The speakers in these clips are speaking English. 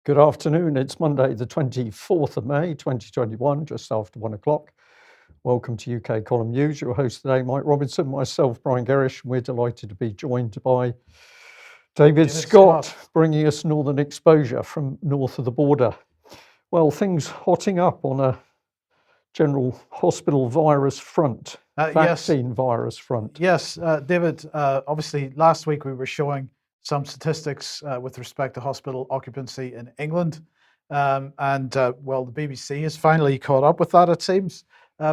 Good afternoon. It's Monday, the 24th of May, 2021, just after 1 o'clock. Welcome to UKColumn News. Your host today, Mike Robinson, myself, Brian Gerrish. We're delighted to be joined by David Scott, bringing us northern exposure from north of the border. Well, things hotting up on a general hospital virus front, vaccine virus front. Yes, David, obviously last week we were showing some statistics with respect to hospital occupancy in England. Well, the BBC has finally caught up with that, it seems,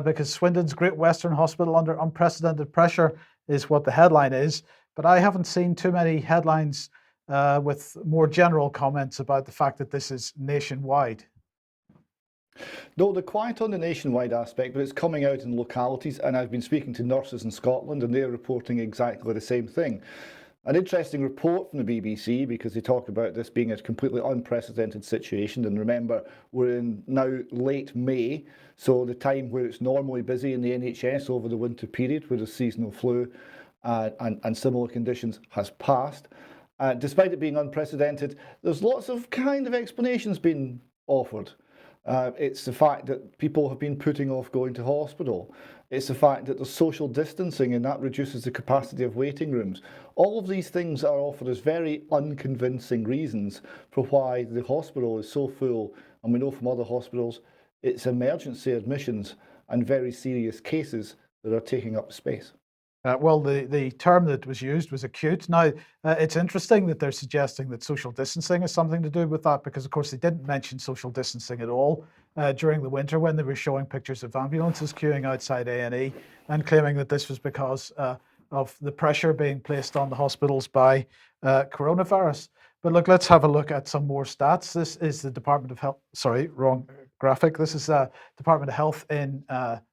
because Swindon's Great Western Hospital under unprecedented pressure is what the headline is. But I haven't seen too many headlines with more general comments about the fact that this is nationwide. No, they're quiet on the nationwide aspect, but it's coming out in localities, and I've been speaking to nurses in Scotland, and they're reporting exactly the same thing. An interesting report from the BBC, because they talk about this being a completely unprecedented situation, and remember, we're in now late May, so the time where it's normally busy in the NHS over the winter period, where the seasonal flu and similar conditions has passed. Despite it being unprecedented, there's lots of kind of explanations being offered. It's the fact that people have been putting off going to hospital. It's the fact that there's social distancing and that reduces the capacity of waiting rooms. All of these things are offered as very unconvincing reasons for why the hospital is so full. And we know from other hospitals, it's emergency admissions and very serious cases that are taking up space. Well, the term that was used was acute. Now, it's interesting that they're suggesting that social distancing has something to do with that, because, of course, they didn't mention social distancing at all during the winter when they were showing pictures of ambulances queuing outside A&E and claiming that this was because of the pressure being placed on the hospitals by coronavirus. But look, let's have a look at some more stats. This is the Department of Health. Sorry, wrong graphic. This is Department of Health in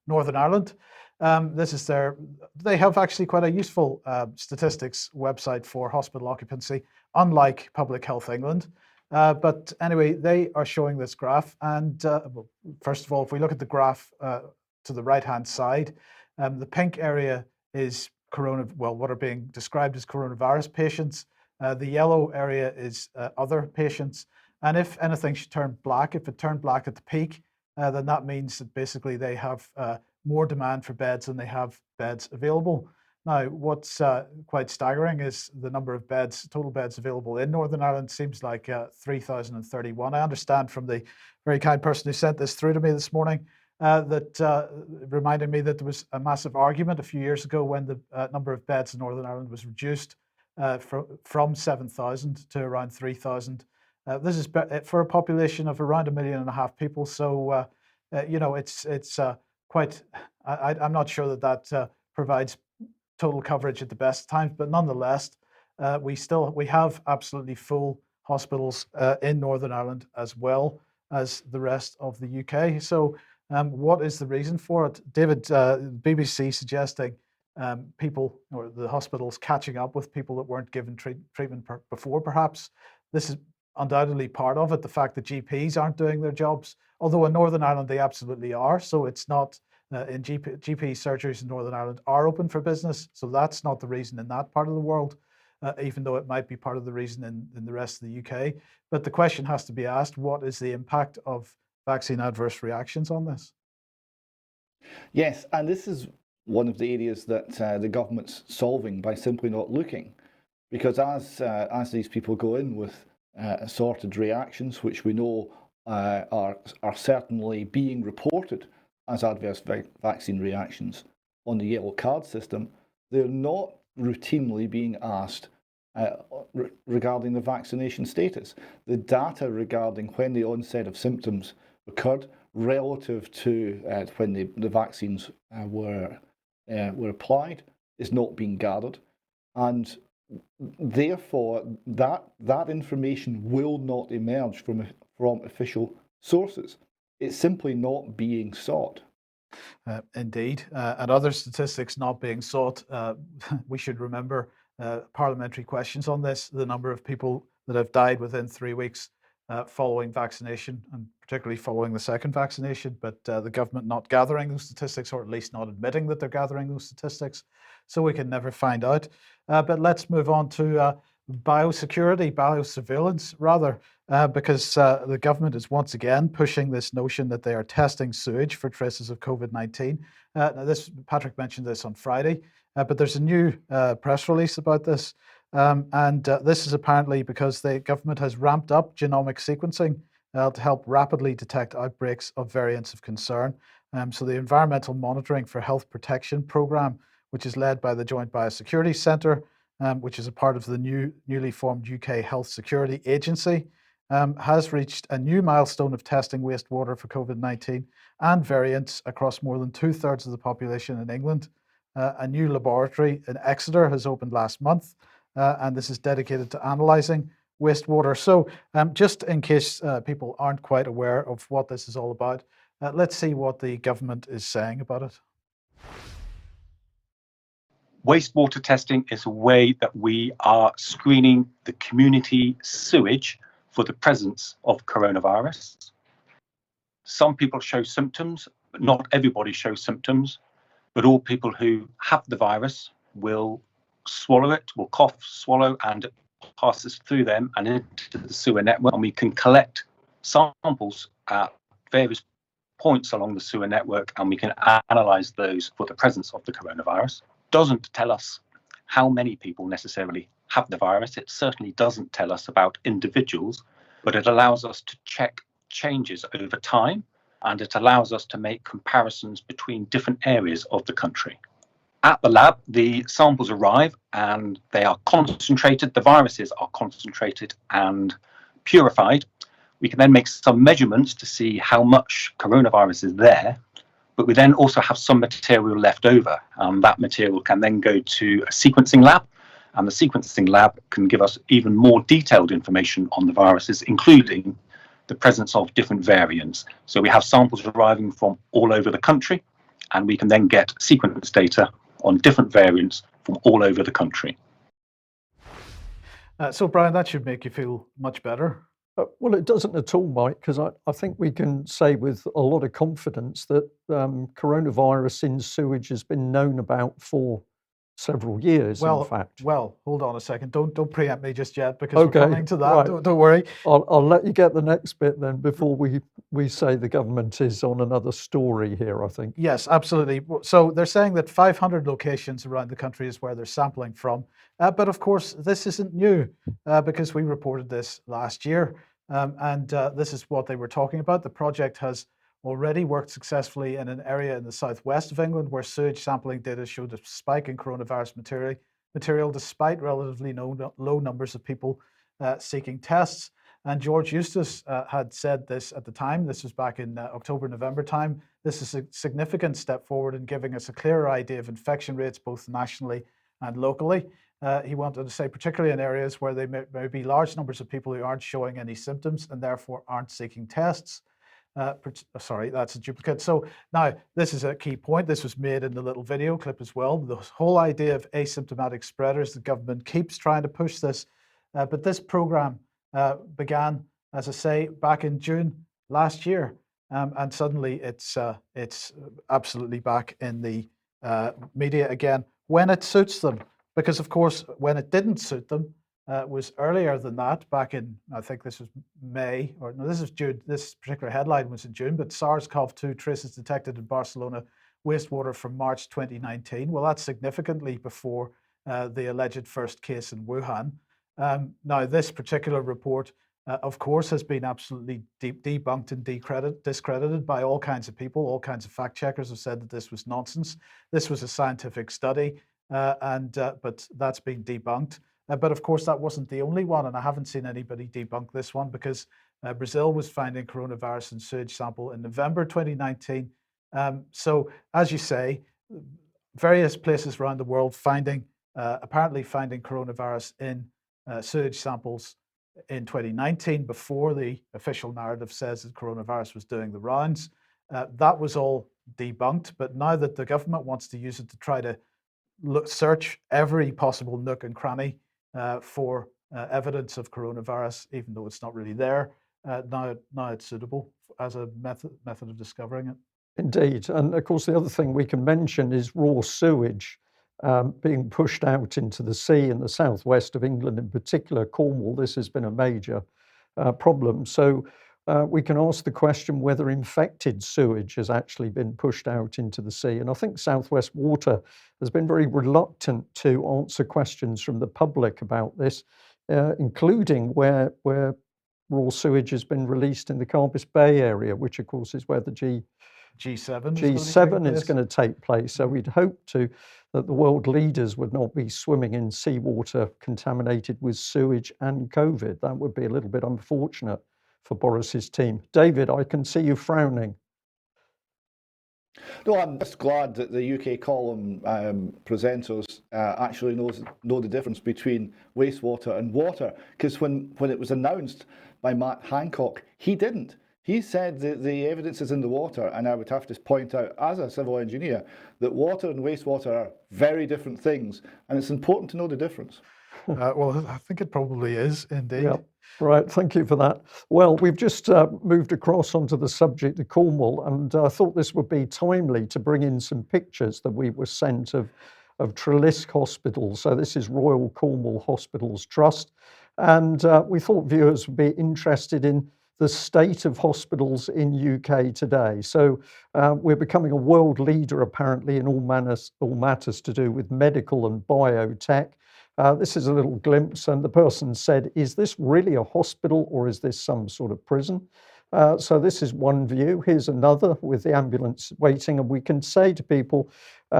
Northern Ireland. They have actually quite a useful statistics website for hospital occupancy, unlike Public Health England. But anyway, they are showing this graph. And well, first of all, if we look at the graph to the right-hand side, the pink area is what are being described as coronavirus patients. The yellow area is other patients. And if anything should turn black, if it turned black at the peak, then that means that basically they have more demand for beds than they have beds available. Now, what's quite staggering is the number of beds, total beds available in Northern Ireland seems like 3,031. I understand from the very kind person who sent this through to me this morning that reminded me that there was a massive argument a few years ago when the number of beds in Northern Ireland was reduced from 7,000 to around 3,000. This is for a population of around 1.5 million people. So, it's quite, I'm not sure that provides total coverage at the best times, but nonetheless, we have absolutely full hospitals in Northern Ireland as well as the rest of the UK. So what is the reason for it? David, BBC suggesting people or the hospitals catching up with people that weren't given treatment before, perhaps. This is undoubtedly part of it, the fact that GPs aren't doing their jobs, although in Northern Ireland they absolutely are. So it's not in GP surgeries in Northern Ireland are open for business. So that's not the reason in that part of the world, even though it might be part of the reason in the rest of the UK. But the question has to be asked, what is the impact of vaccine adverse reactions on this? Yes, and this is one of the areas that the government's solving by simply not looking. Because as these people go in with assorted reactions, which we know are certainly being reported as adverse vaccine reactions on the yellow card system, they're not routinely being asked regarding the vaccination status. The data regarding when the onset of symptoms occurred relative to when the vaccines were applied is not being gathered, and therefore that information will not emerge from official sources. It's simply not being sought. Indeed, and other statistics not being sought. We should remember parliamentary questions on this, the number of people that have died within 3 weeks following vaccination, and particularly following the second vaccination, but the government not gathering those statistics, or at least not admitting that they're gathering those statistics, so we can never find out. But let's move on to biosecurity, biosurveillance rather. because the government is once again pushing this notion that they are testing sewage for traces of COVID-19. Now, Patrick mentioned this on Friday, but there's a new press release about this. And this is apparently because the government has ramped up genomic sequencing to help rapidly detect outbreaks of variants of concern. So the Environmental Monitoring for Health Protection Programme, which is led by the Joint Biosecurity Centre, which is a part of the newly formed UK Health Security Agency, has reached a new milestone of testing wastewater for COVID-19 and variants across more than 2/3 of the population in England. A new laboratory in Exeter has opened last month, and this is dedicated to analysing wastewater. So just in case people aren't quite aware of what this is all about, let's see what the government is saying about it. Wastewater testing is a way that we are screening the community sewage for the presence of coronavirus. Some people show symptoms, but not everybody shows symptoms. But all people who have the virus will swallow it, will cough, swallow, and it passes through them and into the sewer network. And we can collect samples at various points along the sewer network, and we can analyse those for the presence of the coronavirus. Doesn't tell us how many people necessarily have the virus. It certainly doesn't tell us about individuals, but it allows us to check changes over time, and it allows us to make comparisons between different areas of the country. At the lab, the samples arrive and they are concentrated. The viruses are concentrated and purified. We can then make some measurements to see how much coronavirus is there, but we then also have some material left over. That material can then go to a sequencing lab, and the sequencing lab can give us even more detailed information on the viruses, including the presence of different variants. So we have samples arriving from all over the country, and we can then get sequence data on different variants from all over the country. So Brian, that should make you feel much better. Well, it doesn't at all, Mike, because I think we can say with a lot of confidence that coronavirus in sewage has been known about for several years, in fact. Well, hold on a second. Don't preempt me just yet, because Okay, we're coming to that. right. Don't worry. I'll let you get the next bit then before we say the government is on another story here, I think. Yes, absolutely. So they're saying that 500 locations around the country is where they're sampling from. But of course, this isn't new because we reported this last year. And this is what they were talking about. The project has already worked successfully in an area in the southwest of England where sewage sampling data showed a spike in coronavirus material despite relatively low numbers of people seeking tests. And George Eustace had said this at the time. This was back in October, November time. This is a significant step forward in giving us a clearer idea of infection rates, both nationally and locally. He wanted to say, particularly in areas where there may be large numbers of people who aren't showing any symptoms and therefore aren't seeking tests. Sorry, that's a duplicate. So now this is a key point. This was made in the little video clip as well. The whole idea of asymptomatic spreaders, the government keeps trying to push this. But this program began, as I say, back in June last year. And suddenly it's absolutely back in the media again when it suits them. Because, of course, when it didn't suit them, was earlier than that, back in, I think this was May, or no, this is June. This particular headline was in June, but SARS-CoV-2 traces detected in Barcelona wastewater from March 2019. Well, that's significantly before the alleged first case in Wuhan. Now, this particular report, of course, has been absolutely debunked and discredited by all kinds of people. All kinds of fact checkers have said that this was nonsense. This was a scientific study, but that's been debunked. But of course, that wasn't the only one, and I haven't seen anybody debunk this one because Brazil was finding coronavirus in sewage sample in November 2019. So, as you say, various places around the world apparently finding coronavirus in sewage samples in 2019 before the official narrative says that coronavirus was doing the rounds. That was all debunked, but now that the government wants to use it to try to search every possible nook and cranny for evidence of coronavirus, even though it's not really there. Now it's suitable as a method of discovering it. Indeed. And of course, the other thing we can mention is raw sewage being pushed out into the sea in the southwest of England, in particular Cornwall. This has been a major problem. So we can ask the question whether infected sewage has actually been pushed out into the sea. And I think South West Water has been very reluctant to answer questions from the public about this, including where raw sewage has been released in the Carbis Bay area, which of course is where the G7 is going to take place. So we'd hope that the world leaders would not be swimming in seawater contaminated with sewage and COVID. That would be a little bit unfortunate for Boris's team. David, I can see you frowning. No, I'm just glad that the UKColumn presenters actually know the difference between wastewater and water, because when it was announced by Matt Hancock, he didn't. He said that the evidence is in the water, and I would have to point out, as a civil engineer, that water and wastewater are very different things, and it's important to know the difference. Well, I think it probably is, indeed. Yeah, right, thank you for that. Well, we've just moved across onto the subject of Cornwall, and I thought this would be timely to bring in some pictures that we were sent of Treliske Hospital. So this is Royal Cornwall Hospitals Trust, and we thought viewers would be interested in the state of hospitals in UK today. So we're becoming a world leader, apparently, in all matters to do with medical and biotech. This is a little glimpse, and the person said, is this really a hospital or is this some sort of prison? So this is one view. Here's another with the ambulance waiting, and we can say to people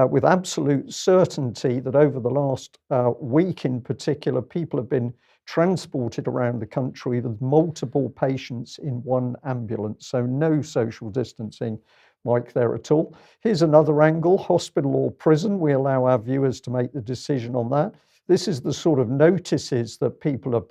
with absolute certainty that over the last week in particular, people have been transported around the country with multiple patients in one ambulance. So no social distancing, Mike, there at all. Here's another angle, hospital or prison. We allow our viewers to make the decision on that. This is the sort of notices that people are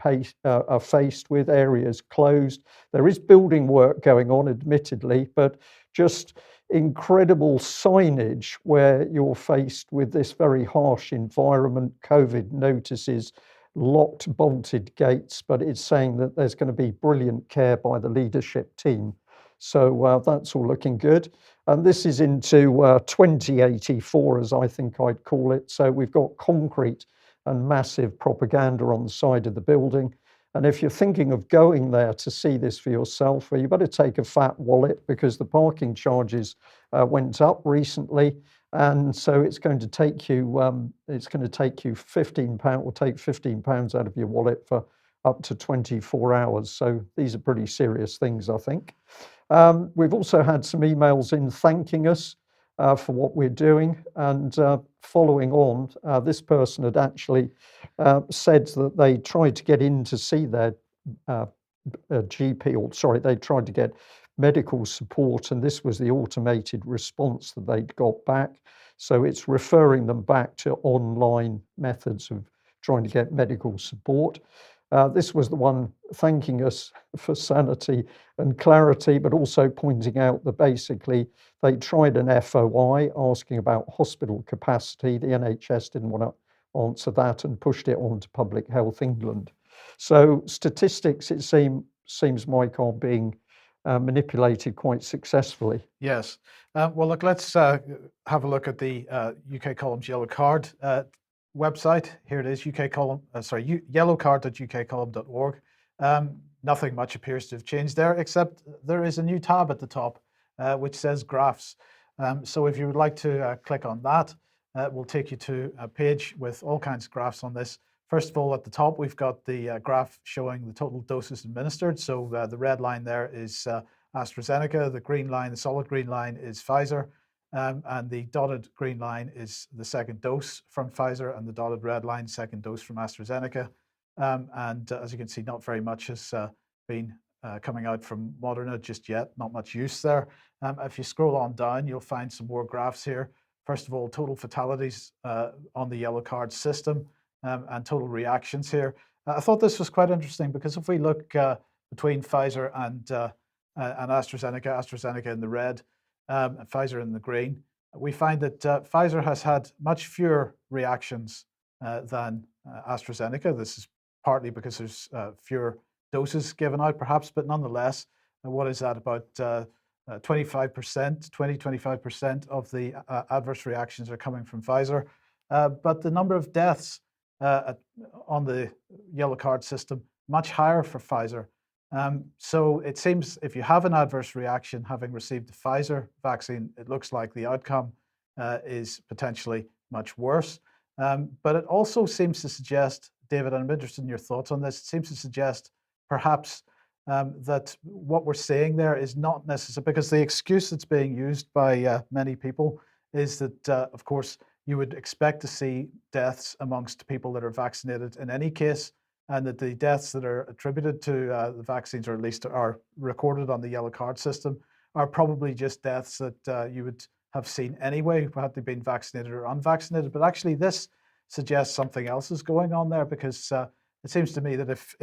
faced with, areas closed. There is building work going on, admittedly, but just incredible signage where you're faced with this very harsh environment, COVID notices, locked, bolted gates, but it's saying that there's going to be brilliant care by the leadership team. So that's all looking good. And this is into 2084, as I think I'd call it. So we've got concrete and massive propaganda on the side of the building. And if you're thinking of going there to see this for yourself, well, you better take a fat wallet, because the parking charges went up recently. And so it's going to take you £15, or take £15 out of your wallet for up to 24 hours. So these are pretty serious things, I think. We've also had some emails in thanking us for what we're doing, and following on, this person had actually said that they tried to get in to see their GP, or sorry, they tried to get medical support, and this was the automated response that they'd got back. So it's referring them back to online methods of trying to get medical support. This was the one thanking us for sanity and clarity, but also pointing out that basically they tried an FOI asking about hospital capacity. The NHS didn't want to answer that and pushed it on to Public Health England. So statistics, it seems, Mike, are being manipulated quite successfully. Yes. Well, look, let's have a look at the UKColumn's Yellow Card website. Here it is, yellowcard.ukcolumn.org. Nothing much appears to have changed there, except there is a new tab at the top which says graphs. So if you would like to click on that, we'll take you to a page with all kinds of graphs on this. First of all, at the top, we've got the graph showing the total doses administered. So the red line there is AstraZeneca, the green line, the solid green line is Pfizer, and the dotted green line is the second dose from Pfizer, and the dotted red line, second dose from AstraZeneca. And as you can see, not very much has been coming out from Moderna just yet, not much use there. If you scroll on down, you'll find some more graphs here. First of all, total fatalities on the yellow card system, and total reactions here. I thought this was quite interesting, because if we look between Pfizer and AstraZeneca in the red, and Pfizer in the green, we find that Pfizer has had much fewer reactions than AstraZeneca. This is partly because there's fewer doses given out, perhaps, but nonetheless, what is that, about 25% of the adverse reactions are coming from Pfizer. But the number of deaths on the yellow card system, much higher for Pfizer. So it seems if you have an adverse reaction having received the Pfizer vaccine, it looks like the outcome is potentially much worse. But it also seems to suggest, David, and I'm interested in your thoughts on this, it seems to suggest perhaps that what we're seeing there is not necessary, because the excuse that's being used by many people is that, of course, you would expect to see deaths amongst people that are vaccinated in any case, and that the deaths that are attributed to the vaccines, or at least are recorded on the yellow card system, are probably just deaths that you would have seen anyway, had they been vaccinated or unvaccinated. But actually, this suggests something else is going on there, because it seems to me that if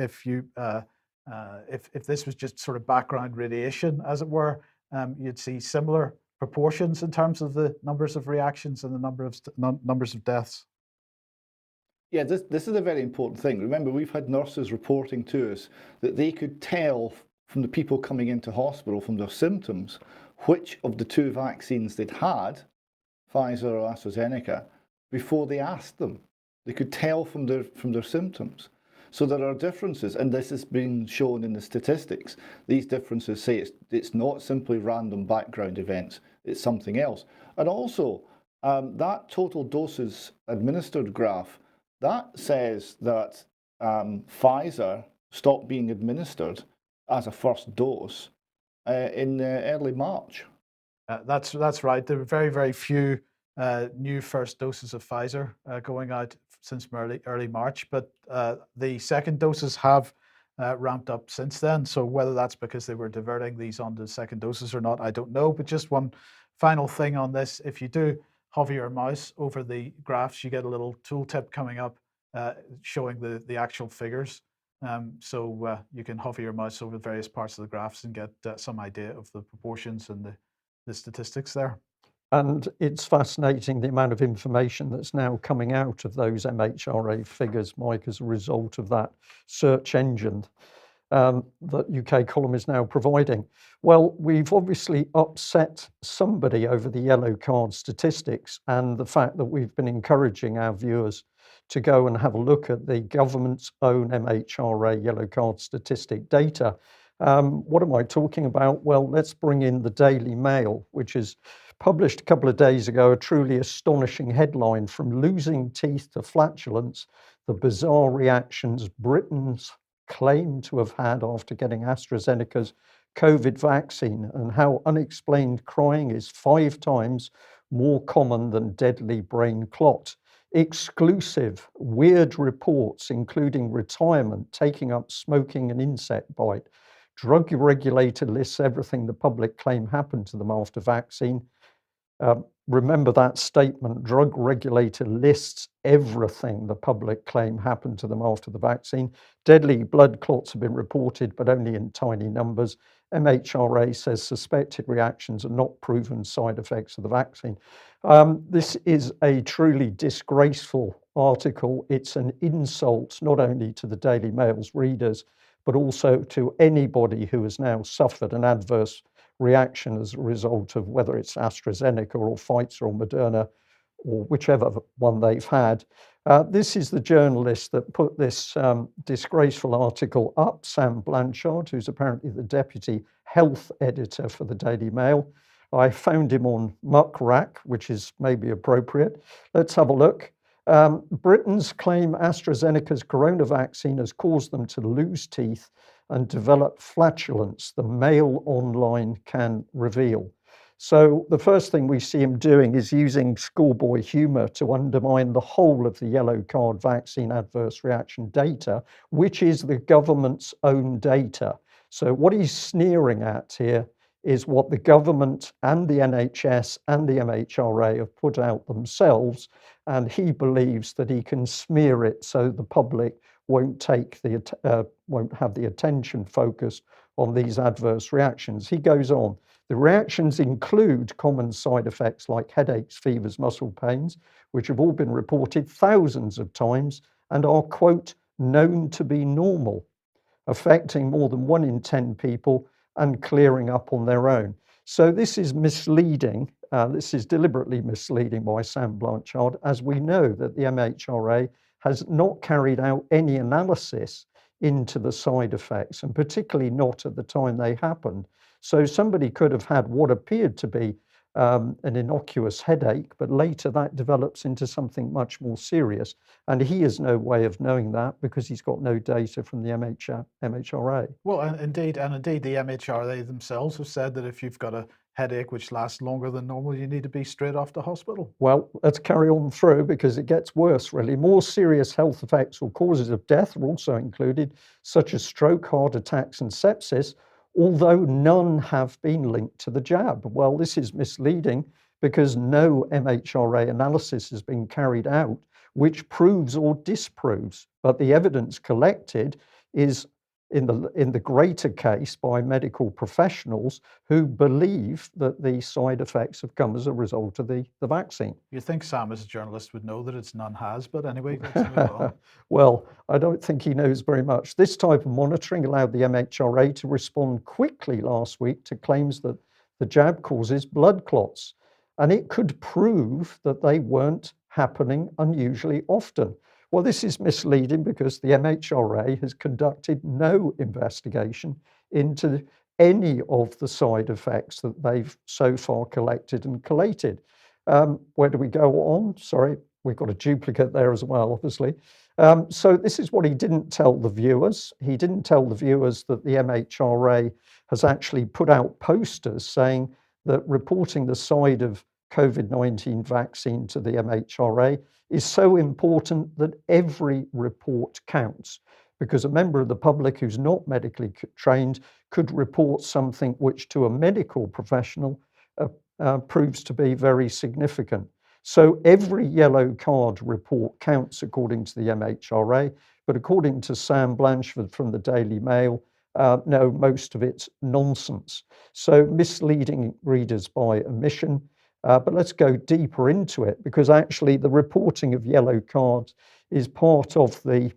this was just sort of background radiation, as it were, you'd see similar proportions in terms of the numbers of reactions and the numbers of deaths. Yeah, this is a very important thing. Remember, we've had nurses reporting to us that they could tell from the people coming into hospital from their symptoms which of the two vaccines they'd had, Pfizer or AstraZeneca, before they asked them. They could tell from their symptoms. So there are differences, and this has been shown in the statistics. These differences say it's not simply random background events, it's something else. And also, that total doses administered graph, that says that Pfizer stopped being administered as a first dose in early March. That's right. There were very, very few new first doses of Pfizer going out since early March, but the second doses have ramped up since then. So whether that's because they were diverting these onto second doses or not, I don't know. But just one final thing on this: if you do hover your mouse over the graphs, you get a little tooltip coming up showing the actual figures. So you can hover your mouse over various parts of the graphs and get some idea of the proportions and the statistics there. And it's fascinating the amount of information that's now coming out of those MHRA figures, Mike, as a result of that search engine that UKColumn is now providing. Well, we've obviously upset somebody over the yellow card statistics, and the fact that we've been encouraging our viewers to go and have a look at the government's own MHRA yellow card statistic data. What am I talking about? Well, let's bring in the Daily Mail, which is published a couple of days ago, a truly astonishing headline: from losing teeth to flatulence, the bizarre reactions Britons claim to have had after getting AstraZeneca's COVID vaccine, and how unexplained crying is 5 times more common than deadly brain clot. Exclusive, weird reports, including retirement, taking up smoking and insect bite. Drug regulator lists everything the public claim happened to them after vaccine. Remember that statement: drug regulator lists everything the public claim happened to them after the vaccine. Deadly blood clots have been reported, but only in tiny numbers. MHRA says suspected reactions are not proven side effects of the vaccine. This is a truly disgraceful article. It's an insult not only to the Daily Mail's readers, but also to anybody who has now suffered an adverse reaction as a result of whether it's AstraZeneca or Pfizer or Moderna or whichever one they've had. This is the journalist that put this disgraceful article up, Sam Blanchard, who's apparently the deputy health editor for the Daily Mail. I found him on Muck Rack, which is maybe appropriate. Let's have a look. Britons claim AstraZeneca's corona vaccine has caused them to lose teeth and develop flatulence, the Mail Online can reveal. So the first thing we see him doing is using schoolboy humour to undermine the whole of the yellow card vaccine adverse reaction data, which is the government's own data. So what he's sneering at here is what the government and the NHS and the MHRA have put out themselves, and he believes that he can smear it so the public won't have the attention focused on these adverse reactions. He goes on: the reactions include common side effects like headaches, fevers, muscle pains, which have all been reported thousands of times and are, quote, known to be normal, affecting more than 1 in 10 people and clearing up on their own. So this is misleading. This is deliberately misleading by Sam Blanchard, as we know that the MHRA has not carried out any analysis into the side effects, and particularly not at the time they happened. So somebody could have had what appeared to be an innocuous headache, but later that develops into something much more serious. And he has no way of knowing that because he's got no data from the MHRA. Well, and indeed, the MHRA themselves have said that if you've got a headache which lasts longer than normal, you need to be straight off to hospital. Well, let's carry on through because it gets worse, really. More serious health effects or causes of death are also included, such as stroke, heart attacks, and sepsis, although none have been linked to the jab. Well, this is misleading because no MHRA analysis has been carried out which proves or disproves, but the evidence collected is in the greater case by medical professionals who believe that the side effects have come as a result of the vaccine. You'd think Sam, as a journalist, would know that it's none has, but anyway, let's move on. Well, I don't think he knows very much. This type of monitoring allowed the MHRA to respond quickly last week to claims that the jab causes blood clots, and it could prove that they weren't happening unusually often. Well, this is misleading because the MHRA has conducted no investigation into any of the side effects that they've so far collected and collated. Where do we go on? Sorry, we've got a duplicate there as well, obviously. So this is what he didn't tell the viewers. He didn't tell the viewers that the MHRA has actually put out posters saying that reporting the side of COVID-19 vaccine to the MHRA is so important that every report counts, because a member of the public who's not medically trained could report something which to a medical professional proves to be very significant. So every yellow card report counts according to the MHRA, but according to Sam Blanchford from the Daily Mail, no, most of it's nonsense. So misleading readers by omission. But let's go deeper into it, because actually the reporting of yellow cards is part of the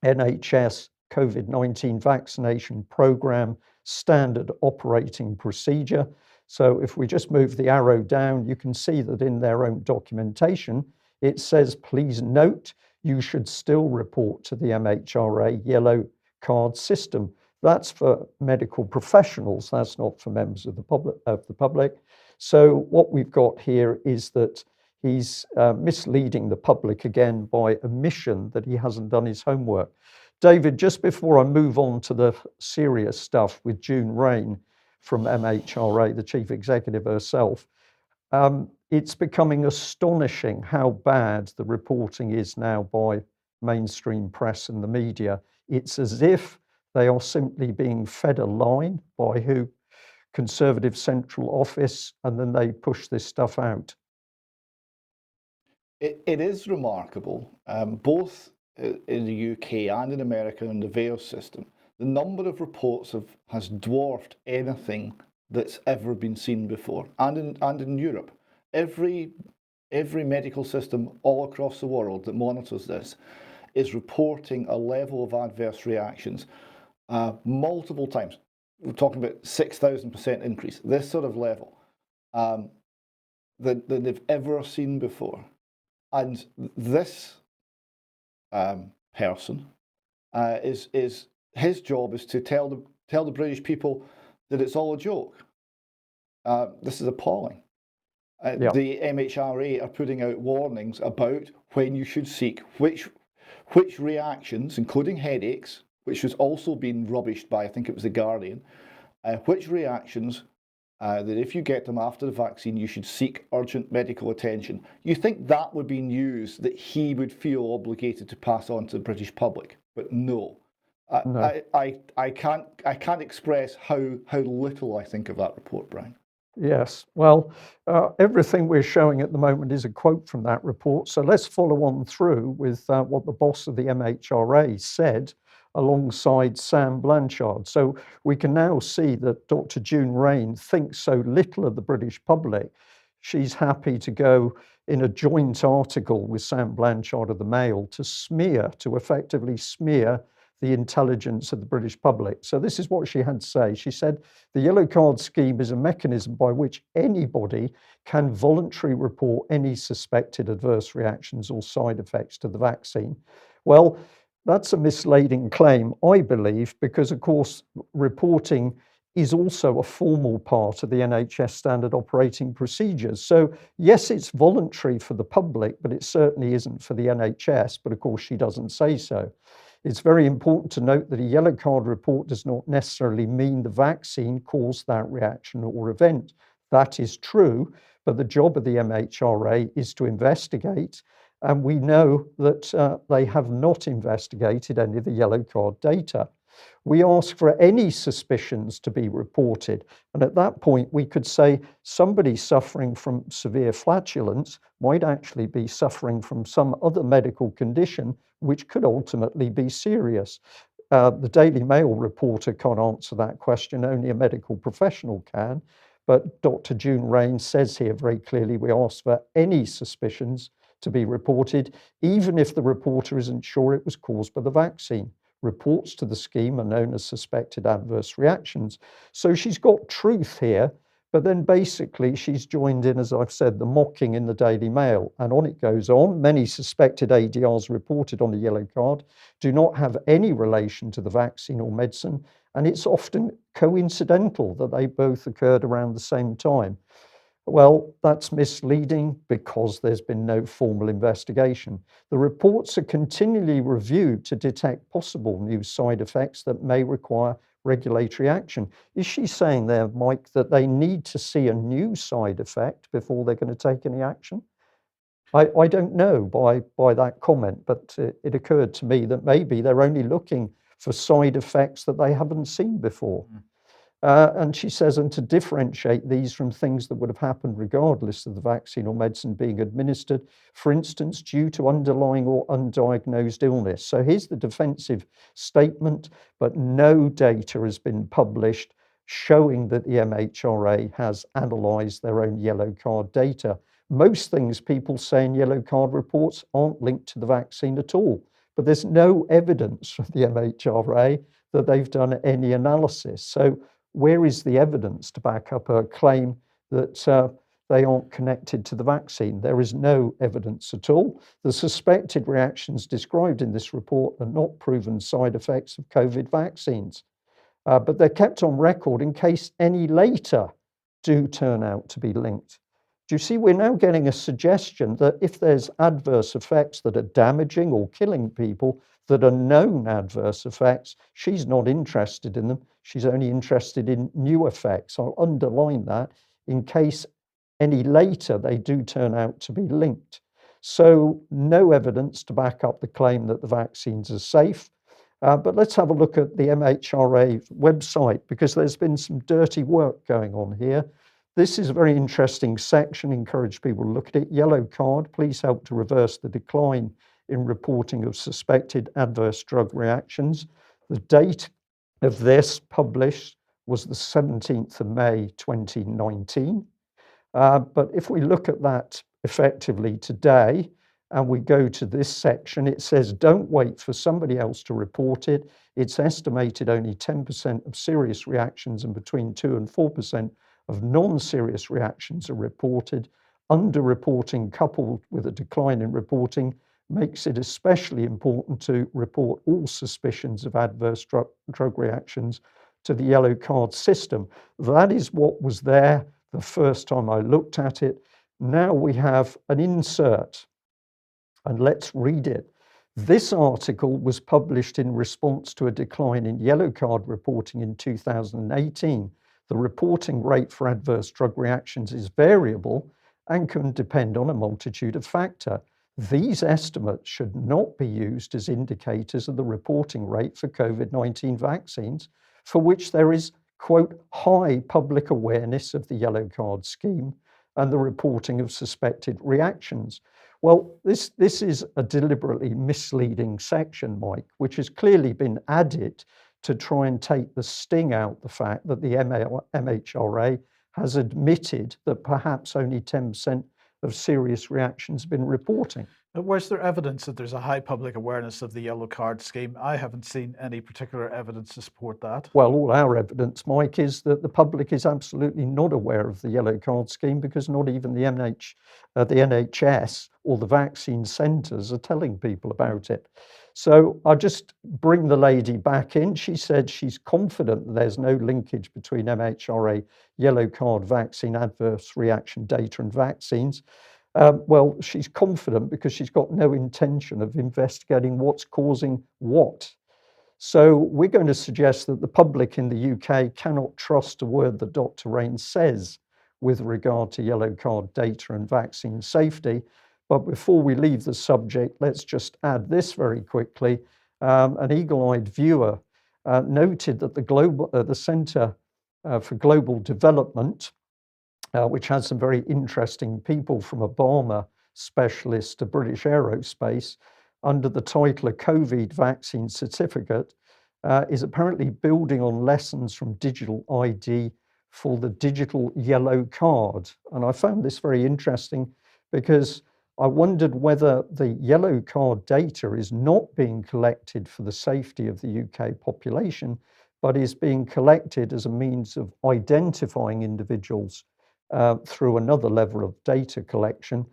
NHS COVID-19 vaccination program standard operating procedure. So if we just move the arrow down, you can see that in their own documentation, it says, please note, you should still report to the MHRA yellow card system. That's for medical professionals. That's not for members of the public. So what we've got here is that he's misleading the public again by omission that he hasn't done his homework. David, just before I move on to the serious stuff with June Rain from MHRA, the chief executive herself, it's becoming astonishing how bad the reporting is now by mainstream press and the media. It's as if they are simply being fed a line by who? Conservative Central Office, and then they push this stuff out. It is remarkable, both in the UK and in America in the VAERS system, the number of reports has dwarfed anything that's ever been seen before, and in Europe. Every medical system all across the world that monitors this is reporting a level of adverse reactions multiple times. We're talking about 6,000% increase, this sort of level that they've ever seen before. And this person is his job is to tell the British people that it's all a joke. This is appalling. The MHRA are putting out warnings about when you should seek which reactions, including headaches, which was also being rubbished by, I think it was The Guardian, which reactions that if you get them after the vaccine, you should seek urgent medical attention. You think that would be news that he would feel obligated to pass on to the British public, but no. No. I can't express how little I think of that report, Brian. Yes, well, everything we're showing at the moment is a quote from that report. So let's follow on through with what the boss of the MHRA said alongside Sam Blanchard. So we can now see that Dr. June Rain thinks so little of the British public. She's happy to go in a joint article with Sam Blanchard of the Mail to effectively smear the intelligence of the British public. So this is what she had to say. She said, the yellow card scheme is a mechanism by which anybody can voluntarily report any suspected adverse reactions or side effects to the vaccine. Well, That's a misleading claim, I believe, because of course reporting is also a formal part of the NHS standard operating procedures. So yes, it's voluntary for the public, but it certainly isn't for the NHS. But of course, she doesn't say so. It's very important to note that a yellow card report does not necessarily mean the vaccine caused that reaction or event. That is true, but the job of the MHRA is to investigate. And we know that they have not investigated any of the yellow card data. We ask for any suspicions to be reported. And at that point, we could say somebody suffering from severe flatulence might actually be suffering from some other medical condition, which could ultimately be serious. The Daily Mail reporter can't answer that question, only a medical professional can. But Dr. June Rain says here very clearly, we ask for any suspicions to be reported, even if the reporter isn't sure it was caused by the vaccine. Reports to the scheme are known as suspected adverse reactions. So she's got truth here, but then basically she's joined in, as I've said, the mocking in the Daily Mail. And on it goes on. Many suspected ADRs reported on the yellow card do not have any relation to the vaccine or medicine, and it's often coincidental that they both occurred around the same time. Well, that's misleading because there's been no formal investigation. The reports are continually reviewed to detect possible new side effects that may require regulatory action. Is she saying there, Mike, that they need to see a new side effect before they're going to take any action? I don't know by that comment, but it occurred to me that maybe they're only looking for side effects that they haven't seen before. And she says, and to differentiate these from things that would have happened regardless of the vaccine or medicine being administered, for instance, due to underlying or undiagnosed illness. So here's the defensive statement, but no data has been published showing that the MHRA has analysed their own yellow card data. Most things people say in yellow card reports aren't linked to the vaccine at all, but there's no evidence from the MHRA that they've done any analysis. So where is the evidence to back up a claim that they aren't connected to the vaccine? There is no evidence at all. The suspected reactions described in this report are not proven side effects of COVID vaccines, but they're kept on record in case any later do turn out to be linked. Do you see, we're now getting a suggestion that if there's adverse effects that are damaging or killing people that are known adverse effects, she's not interested in them. She's only interested in new effects. I'll underline that in case any later they do turn out to be linked. So no evidence to back up the claim that the vaccines are safe. But let's have a look at the MHRA website, because there's been some dirty work going on here. This is a very interesting section. Encourage people to look at it. Yellow card, please help to reverse the decline in reporting of suspected adverse drug reactions. The date of this published was the 17th of May 2019. But if we look at that effectively today, and we go to this section, it says, don't wait for somebody else to report it. It's estimated only 10% of serious reactions and between 2 and 4% of non-serious reactions are reported. Underreporting coupled with a decline in reporting makes it especially important to report all suspicions of adverse drug reactions to the yellow card system. That is what was there the first time I looked at it. Now we have an insert, and let's read it. This article was published in response to a decline in yellow card reporting in 2018. The reporting rate for adverse drug reactions is variable and can depend on a multitude of factors. These estimates should not be used as indicators of the reporting rate for COVID-19 vaccines, for which there is, quote, high public awareness of the yellow card scheme and the reporting of suspected reactions. Well, this is a deliberately misleading section, Mike, which has clearly been added to try and take the sting out the fact that the MHRA has admitted that perhaps only 10% of serious reactions have been reporting. Where's there evidence that there's a high public awareness of the yellow card scheme? I haven't seen any particular evidence to support that. Well, all our evidence, Mike, is that the public is absolutely not aware of the yellow card scheme, because not even the NHS or the vaccine centres are telling people about it. So I'll just bring the lady back in. She said she's confident that there's no linkage between MHRA yellow card vaccine adverse reaction data and vaccines. Well, she's confident because she's got no intention of investigating what's causing what. So we're going to suggest that the public in the UK cannot trust a word that Dr. Rain says with regard to yellow card data and vaccine safety. But before we leave the subject, let's just add this very quickly. An eagle-eyed viewer noted that the Centre for Global Development, which has some very interesting people from Obama specialists to British Aerospace, under the title of COVID Vaccine Certificate, is apparently building on lessons from digital ID for the digital yellow card. And I found this very interesting because I wondered whether the yellow card data is not being collected for the safety of the UK population, but is being collected as a means of identifying individuals through another level of data collection,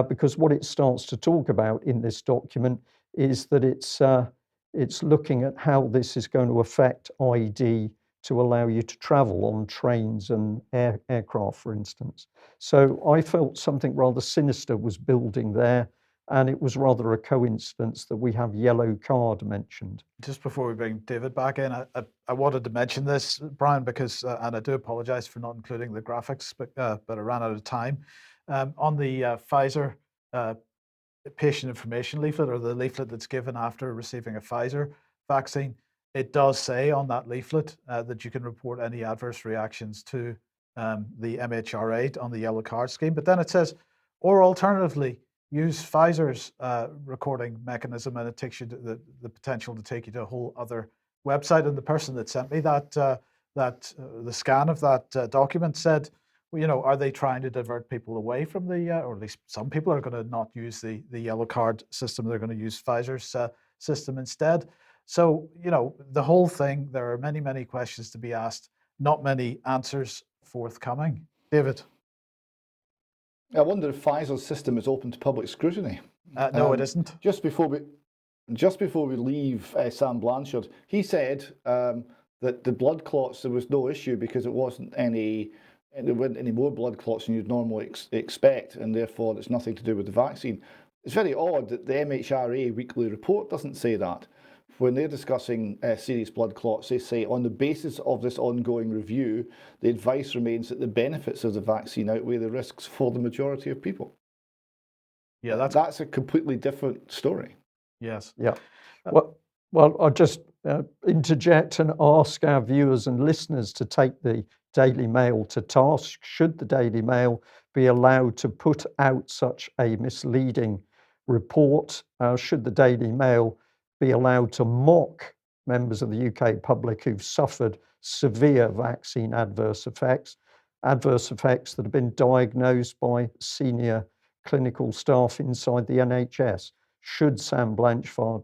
because what it starts to talk about in this document is that it's looking at how this is going to affect ID to allow you to travel on trains and aircraft, for instance. So I felt something rather sinister was building there, and it was rather a coincidence that we have yellow card mentioned. Just before we bring David back in, I wanted to mention this, Brian, because, and I do apologize for not including the graphics, but I ran out of time. On the Pfizer patient information leaflet, or the leaflet that's given after receiving a Pfizer vaccine, it does say on that leaflet that you can report any adverse reactions to the MHRA on the yellow card scheme. But then it says, or alternatively, use Pfizer's recording mechanism, and it takes you to the potential to take you to a whole other website. And the person that sent me the scan of that document said, well, you know, are they trying to divert people away from or at least some people are going to not use the yellow card system. They're going to use Pfizer's system instead. So, you know, the whole thing, there are many, many questions to be asked, not many answers forthcoming. David? I wonder if Pfizer's system is open to public scrutiny. No, it isn't. Just before we leave Sam Blanchard, he said that the blood clots, there was no issue because there weren't any more blood clots than you'd normally expect, and therefore it's nothing to do with the vaccine. It's very odd that the MHRA weekly report doesn't say that. When they're discussing serious blood clots, they say on the basis of this ongoing review, the advice remains that the benefits of the vaccine outweigh the risks for the majority of people. Yeah, that's a completely different story. Yes. Yeah. Well, I'll just interject and ask our viewers and listeners to take the Daily Mail to task. Should the Daily Mail be allowed to put out such a misleading report? Should the Daily Mail be allowed to mock members of the UK public who've suffered severe vaccine adverse effects that have been diagnosed by senior clinical staff inside the NHS? Should Sam Blanchford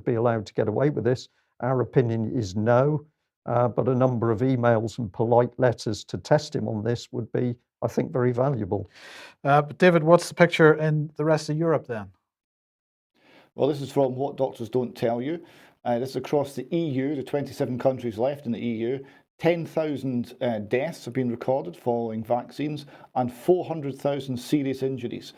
be allowed to get away with this? Our opinion is no, but a number of emails and polite letters to test him on this would be, I think, very valuable. But David, what's the picture in the rest of Europe then? Well, this is from What Doctors Don't Tell You. This is across the EU, the 27 countries left in the EU. 10,000 deaths have been recorded following vaccines and 400,000 serious injuries.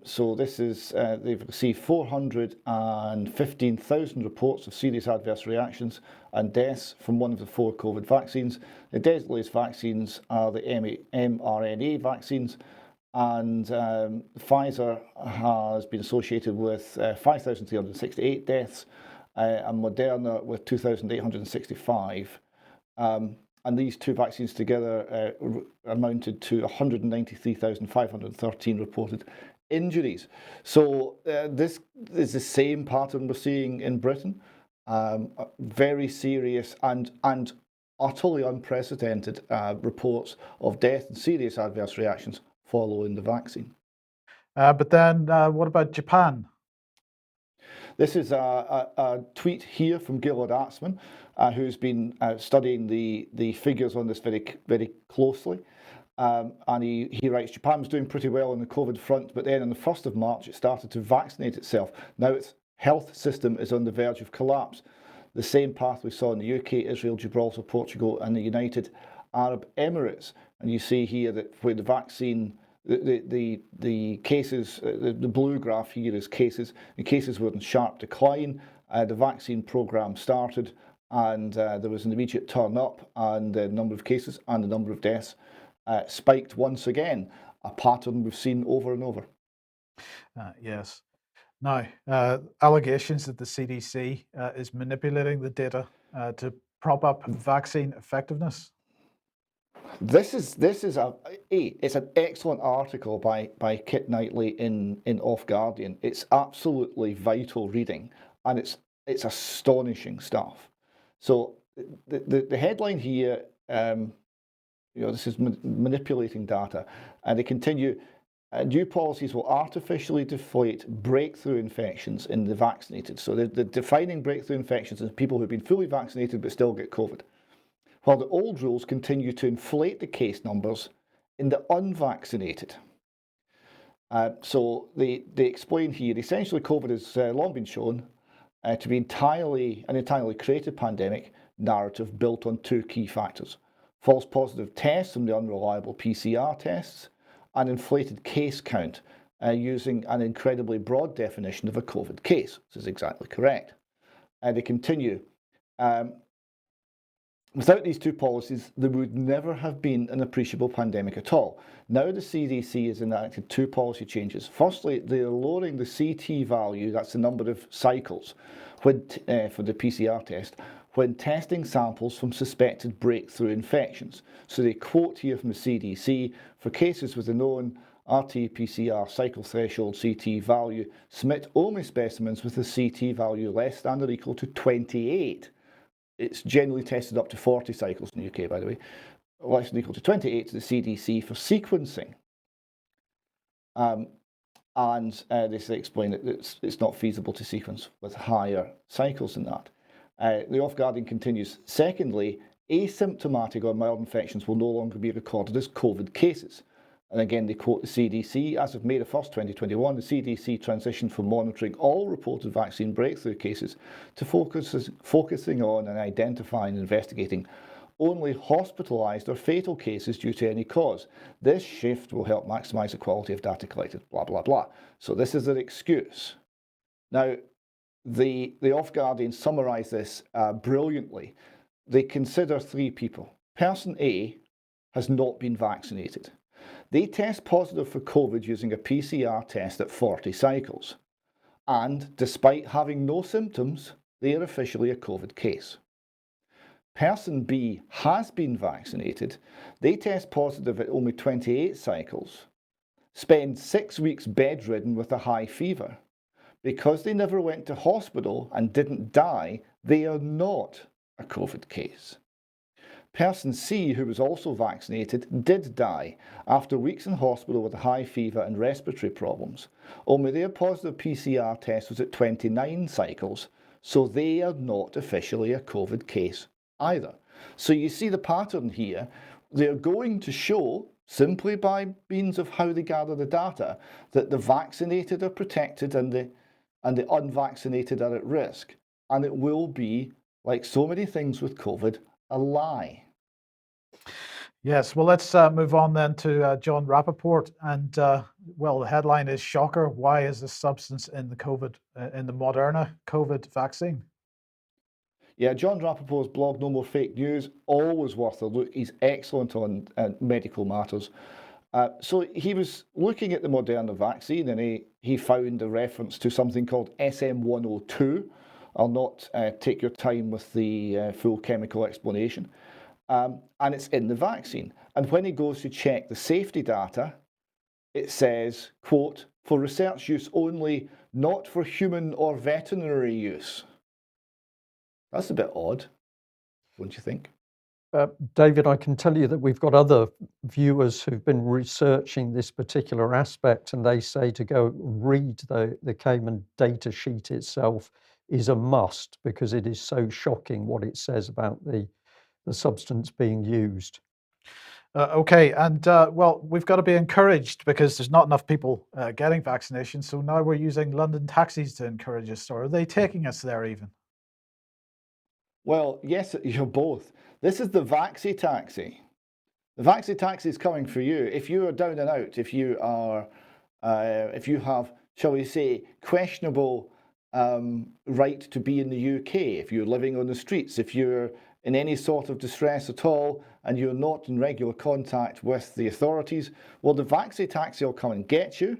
So this is, they've received 415,000 reports of serious adverse reactions and deaths from one of the 4 COVID vaccines. The deadliest vaccines are the mRNA vaccines, and Pfizer has been associated with 5,368 deaths, and Moderna with 2,865. And these 2 vaccines together amounted to 193,513 reported injuries. So this is the same pattern we're seeing in Britain. Very serious and utterly unprecedented reports of death and serious adverse reactions following the vaccine. But then what about Japan? This is a tweet here from Gilad Atzmon, who's been studying the figures on this very, very closely. And he writes, Japan was doing pretty well on the COVID front, but then on the 1st of March, it started to vaccinate itself. Now its health system is on the verge of collapse. The same path we saw in the UK, Israel, Gibraltar, Portugal, and the United Arab Emirates. And you see here that where the vaccine, the cases, the blue graph here is cases. The cases were in sharp decline. The vaccine program started, and there was an immediate turn up, and the number of cases and the number of deaths spiked once again, a pattern we've seen over and over. Yes. Now, allegations that the CDC is manipulating the data to prop up vaccine effectiveness. This is it's an excellent article by Kit Knightley in Off Guardian. It's absolutely vital reading, and it's astonishing stuff. So the headline here, this is manipulating data, and they continue. New policies will artificially deflate breakthrough infections in the vaccinated. So they're defining breakthrough infections as people who've been fully vaccinated but still get COVID, while the old rules continue to inflate the case numbers in the unvaccinated. So they explain here, essentially COVID has long been shown to be an entirely created pandemic narrative built on two key factors: false positive tests from the unreliable PCR tests, and inflated case count using an incredibly broad definition of a COVID case. This is exactly correct. They continue, without these two policies, there would never have been an appreciable pandemic at all. Now the CDC has enacted two policy changes. Firstly, they're lowering the CT value, that's the number of cycles, for the PCR test, when testing samples from suspected breakthrough infections. So they quote here from the CDC, for cases with a known RT-PCR cycle threshold CT value, submit only specimens with a CT value less than or equal to 28. It's generally tested up to 40 cycles in the UK, by the way, less than or equal to 28 to the CDC for sequencing. And they explain that it's not feasible to sequence with higher cycles than that. The Off Guardian continues, secondly, asymptomatic or mild infections will no longer be recorded as COVID cases. And again, they quote the CDC, as of May the 1st, 2021, the CDC transitioned from monitoring all reported vaccine breakthrough cases to focusing on and identifying and investigating only hospitalised or fatal cases due to any cause. This shift will help maximise the quality of data collected, blah, blah, blah. So this is their excuse. Now, the Off Guardian summarise this brilliantly. They consider three people. Person A has not been vaccinated. They test positive for COVID using a PCR test at 40 cycles. And despite having no symptoms, they are officially a COVID case. Person B has been vaccinated. They test positive at only 28 cycles, spend 6 weeks bedridden with a high fever. Because they never went to hospital and didn't die, they are not a COVID case. Person C, who was also vaccinated, did die after weeks in hospital with a high fever and respiratory problems. Only their positive PCR test was at 29 cycles, so they are not officially a COVID case either. So you see the pattern here. They're going to show, simply by means of how they gather the data, that the vaccinated are protected and the unvaccinated are at risk. And it will be, like so many things with COVID, a lie. Yes, well, let's move on then to John Rappaport. And well, the headline is shocker. Why is this substance in the Moderna COVID vaccine? Yeah, John Rappaport's blog, No More Fake News, always worth a look. He's excellent on medical matters. So he was looking at the Moderna vaccine, and he found a reference to something called SM102. I'll not take your time with the full chemical explanation. And it's in the vaccine. And when he goes to check the safety data, it says, quote, for research use only, not for human or veterinary use. That's a bit odd, don't you think? David, I can tell you that we've got other viewers who've been researching this particular aspect, and they say to go read the Cayman data sheet itself is a must, because it is so shocking what it says about the substance being used. Okay, and well, we've got to be encouraged because there's not enough people getting vaccinations. So now we're using London taxis to encourage us, or are they taking us there even? Well, yes, you're both. This is the Vaxi taxi. The Vaxi taxi is coming for you. If you are down and out, if you have, shall we say, questionable right to be in the UK, if you're living on the streets, if you're in any sort of distress at all, and you're not in regular contact with the authorities, well, the Vaxi taxi will come and get you.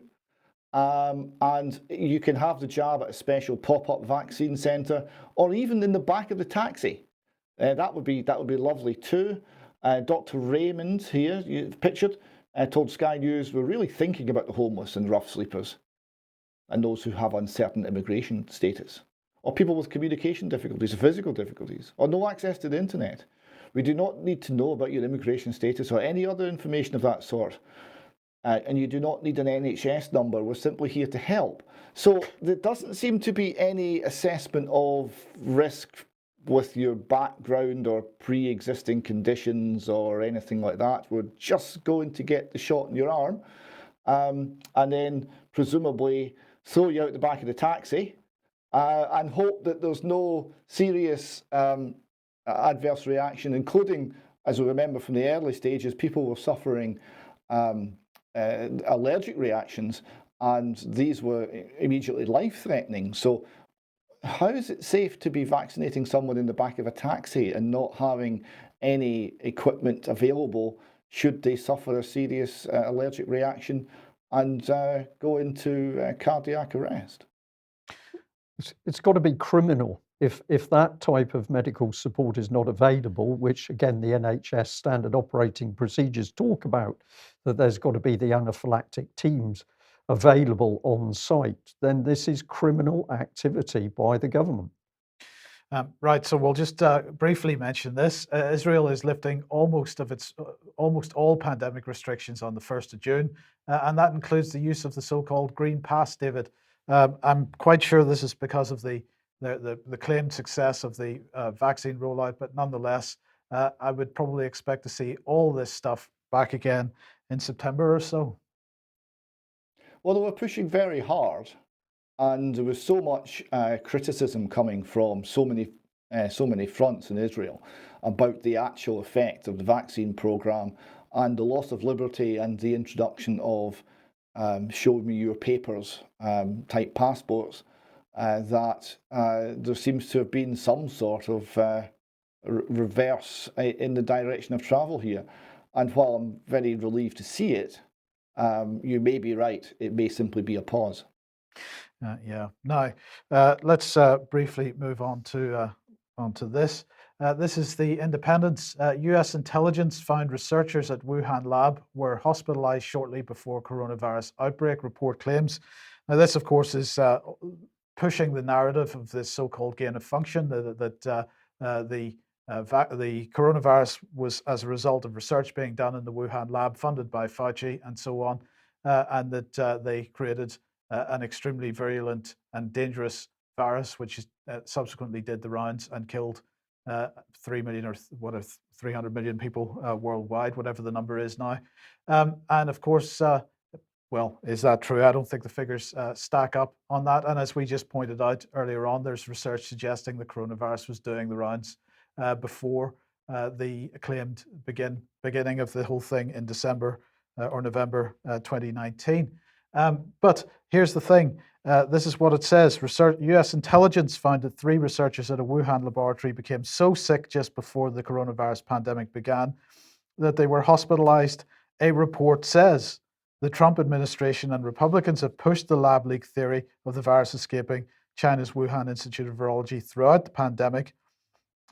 And you can have the jab at a special pop-up vaccine centre, or even in the back of the taxi. That would be lovely too. Dr. Raymond here, pictured, told Sky News, we're really thinking about the homeless and rough sleepers, and those who have uncertain immigration status, or people with communication difficulties, or physical difficulties, or no access to the internet. We do not need to know about your immigration status or any other information of that sort. And you do not need an NHS number. We're simply here to help. So there doesn't seem to be any assessment of risk with your background or pre-existing conditions or anything like that. We're just going to get the shot in your arm and then presumably throw you out the back of the taxi and hope that there's no serious adverse reaction, including, as we remember from the early stages, people were suffering allergic reactions, and these were immediately life-threatening. So how is it safe to be vaccinating someone in the back of a taxi and not having any equipment available should they suffer a serious allergic reaction and go into cardiac arrest? It's got to be criminal if that type of medical support is not available, which again the NHS standard operating procedures talk about, that there's got to be the anaphylactic teams available on site, then this is criminal activity by the government. Right, so we'll just briefly mention this. Israel is lifting almost all pandemic restrictions on the 1st of June, and that includes the use of the so-called Green Pass, David. I'm quite sure this is because of the claimed success of the vaccine rollout, but nonetheless, I would probably expect to see all this stuff back again in September or so. Well, they were pushing very hard, and there was so much criticism coming from so many fronts in Israel about the actual effect of the vaccine program and the loss of liberty and the introduction of show me your papers type passports, that there seems to have been some sort of reverse in the direction of travel here. And while I'm very relieved to see it, you may be right, it may simply be a pause. Yeah. Now, let's briefly move on to this. This is the Independence. U.S. intelligence found researchers at Wuhan lab were hospitalized shortly before coronavirus outbreak, report claims. Now, this, of course, is pushing the narrative of this so-called gain of function, that the coronavirus was as a result of research being done in the Wuhan lab funded by Fauci and so on, and that they created an extremely virulent and dangerous virus, which subsequently did the rounds and killed 3 million or 300 million people worldwide, whatever the number is now. And of course, well, is that true? I don't think the figures stack up on that. And as we just pointed out earlier on, there's research suggesting the coronavirus was doing the rounds before the claimed beginning of the whole thing in December or November 2019. But here's the thing. This is what it says. U.S. intelligence found that 3 researchers at a Wuhan laboratory became so sick just before the coronavirus pandemic began that they were hospitalized. A report says the Trump administration and Republicans have pushed the lab leak theory of the virus escaping China's Wuhan Institute of Virology throughout the pandemic.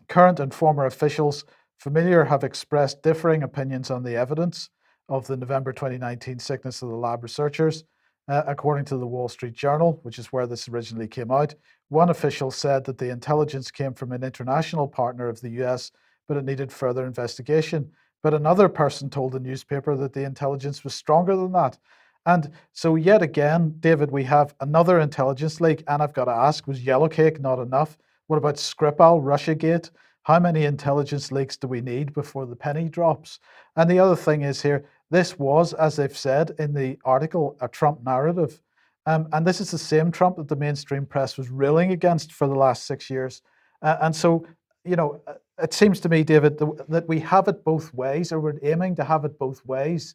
Current and former officials familiar have expressed differing opinions on the evidence of the November 2019 sickness of the lab researchers. According to the Wall Street Journal, which is where this originally came out, one official said that the intelligence came from an international partner of the US, but it needed further investigation. But another person told the newspaper that the intelligence was stronger than that. And so yet again, David, we have another intelligence leak, and I've got to ask, was Yellowcake not enough? What about Skripal, Russiagate? How many intelligence leaks do we need before the penny drops? And the other thing is here, this was, as they've said in the article, a Trump narrative. And this is the same Trump that the mainstream press was railing against for the last 6 years. And so, it seems to me, David, that we have it both ways, or we're aiming to have it both ways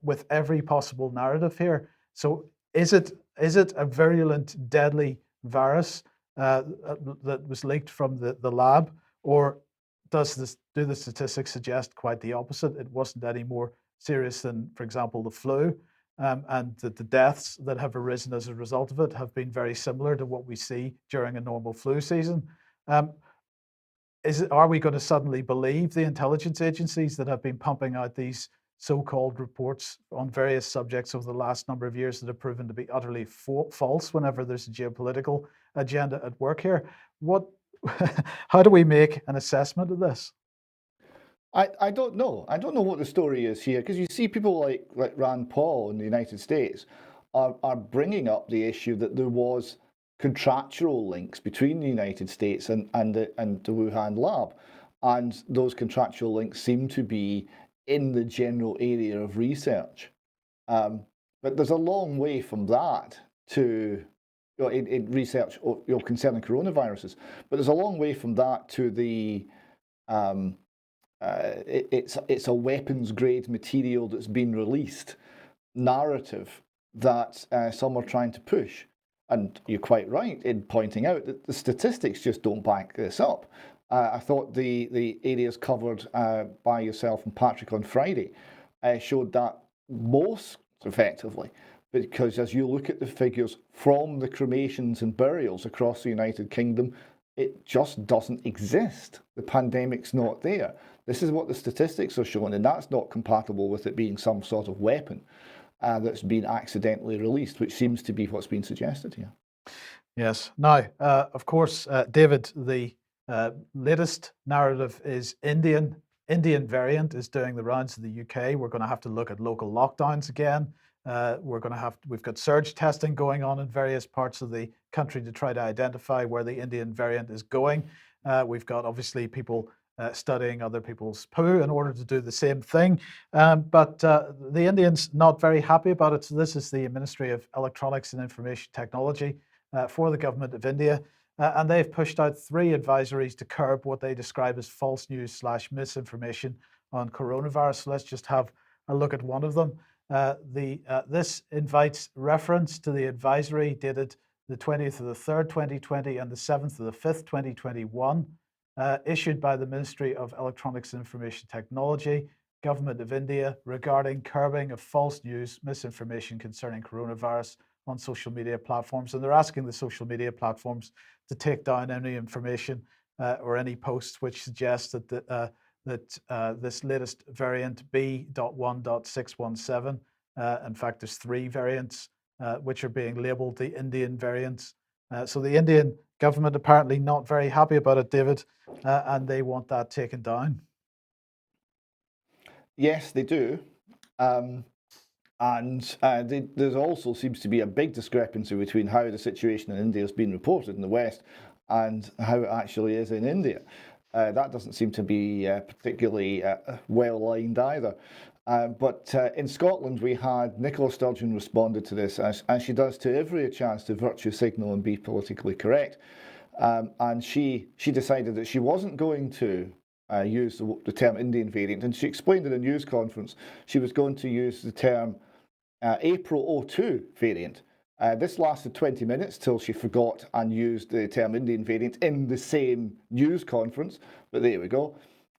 with every possible narrative here. So is it a virulent, deadly virus that was leaked from the lab, or do the statistics suggest quite the opposite? It wasn't any more serious than, for example, the flu, and that the deaths that have arisen as a result of it have been very similar to what we see during a normal flu season. Are we going to suddenly believe the intelligence agencies that have been pumping out these so-called reports on various subjects over the last number of years that have proven to be utterly false whenever there's a geopolitical agenda at work here? How do we make an assessment of this? I don't know. I don't know what the story is here, because you see people like Rand Paul in the United States are bringing up the issue that there was contractual links between the United States and the Wuhan lab, and those contractual links seem to be in the general area of research. But there's a long way from that to in research concerning coronaviruses. But there's a long way from that to the it's a weapons grade material that's been released narrative that some are trying to push. And you're quite right in pointing out that the statistics just don't back this up. I thought the areas covered by yourself and Patrick on Friday showed that most effectively, because as you look at the figures from the cremations and burials across the United Kingdom, it just doesn't exist. The pandemic's not there. This is what the statistics are showing, and that's not compatible with it being some sort of weapon that's been accidentally released, which seems to be what's been suggested here. Yes. Now, of course, David, the latest narrative is Indian variant is doing the rounds of the UK. We're going to have to look at local lockdowns again. We've got surge testing going on in various parts of the country to try to identify where the Indian variant is going. We've got obviously people studying other people's poo in order to do the same thing. But the Indians not very happy about it. So this is the Ministry of Electronics and Information Technology for the government of India. And they've pushed out 3 advisories to curb what they describe as false news / misinformation on coronavirus. So let's just have a look at one of them. This invites reference to the advisory dated the 20th of the 3rd, 2020 and the 7th of the 5th, 2021, issued by the Ministry of Electronics and Information Technology, Government of India, regarding curbing of false news, misinformation concerning coronavirus on social media platforms. And they're asking the social media platforms to take down any information or any posts which suggest that this latest variant B.1.617, in fact, there's 3 variants which are being labeled the Indian variants. So the Indian government apparently not very happy about it, David, and they want that taken down. Yes, they do. There also seems to be a big discrepancy between how the situation in India has been reported in the West and how it actually is in India. That doesn't seem to be particularly well lined either. But in Scotland, we had Nicola Sturgeon responded to this, as she does to every chance to virtue signal and be politically correct. And she decided that she wasn't going to use the term Indian variant, and she explained in a news conference she was going to use the term April 02 variant. This lasted 20 minutes till she forgot and used the term Indian variant in the same news conference, but there we go.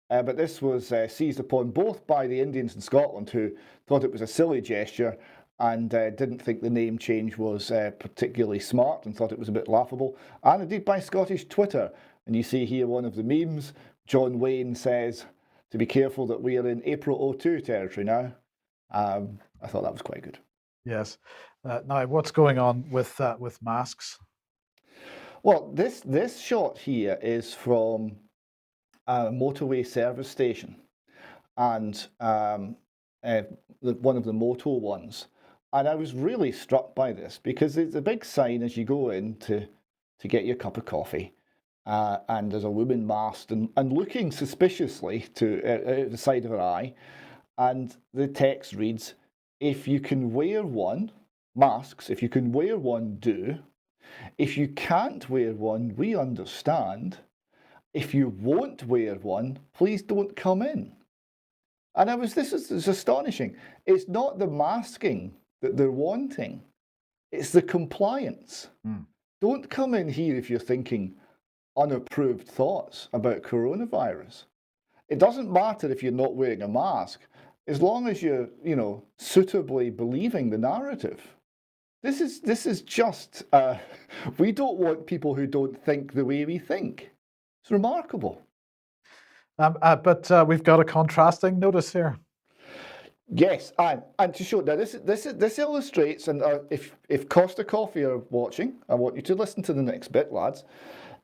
But this was seized upon both by the Indians in Scotland, who thought it was a silly gesture and didn't think the name change was particularly smart and thought it was a bit laughable, and indeed by Scottish Twitter. And you see here one of the memes. John Wayne says to be careful that we are in April 02 territory now. I thought that was quite good. Yes. Now, what's going on with masks? Well, this shot here is from a motorway service station, and one of the moto ones. And I was really struck by this because it's a big sign as you go in to get your cup of coffee. and there's a woman masked and looking suspiciously to the side of her eye. And the text reads, if you can wear one, masks, if you can wear one, do. If you can't wear one, we understand. If you won't wear one, please don't come in. And this is astonishing. It's not the masking that they're wanting. It's the compliance. Don't come in here if you're thinking unapproved thoughts about coronavirus. It doesn't matter if you're not wearing a mask, as long as you're, suitably believing the narrative. This is just, we don't want people who don't think the way we think. It's remarkable. But we've got a contrasting notice here. Yes, and to show now this illustrates, and if Costa Coffee are watching, I want you to listen to the next bit, lads.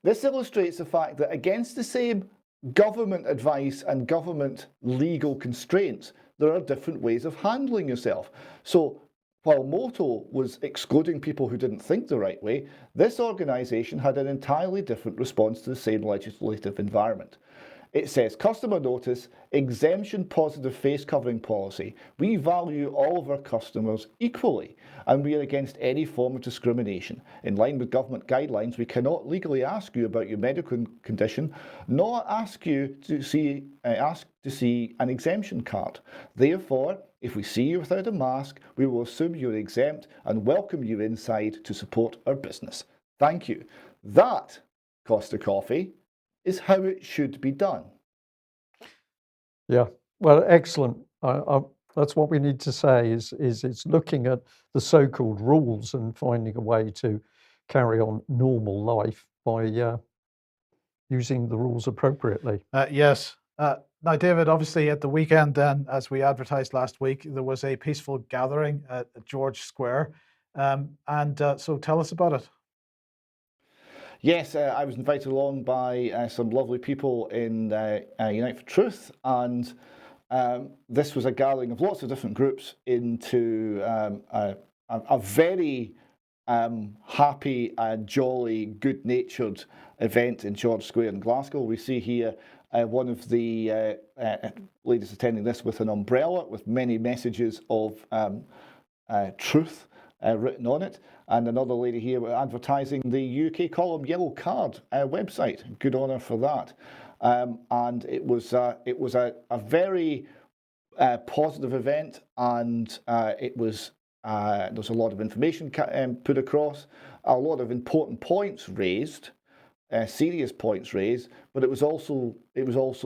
This illustrates the fact that against the same government advice and government legal constraints, there are different ways of handling yourself. So while Moto was excluding people who didn't think the right way, this organisation had an entirely different response to the same legislative environment. It says, customer notice, exemption positive face covering policy. We value all of our customers equally, and we are against any form of discrimination. In line with government guidelines, we cannot legally ask you about your medical condition, nor ask you to see an exemption card. Therefore, if we see you without a mask, we will assume you're exempt and welcome you inside to support our business. Thank you. That, Costa Coffee, is how it should be done. Yeah, well, excellent. That's what we need to say is it's looking at the so-called rules and finding a way to carry on normal life by using the rules appropriately. Yes. Now, David, obviously at the weekend then, as we advertised last week, there was a peaceful gathering at George Square. So tell us about it. Yes, I was invited along by some lovely people in Unite for Truth, and this was a gathering of lots of different groups into a very happy and jolly, good-natured event in George Square in Glasgow. We see here one of the ladies attending this with an umbrella with many messages of truth written on it, and another lady here advertising the UKColumn yellow card website. Good on her for that. And it was a very positive event, and there was a lot of information put across, a lot of important points raised, serious points raised, but it was also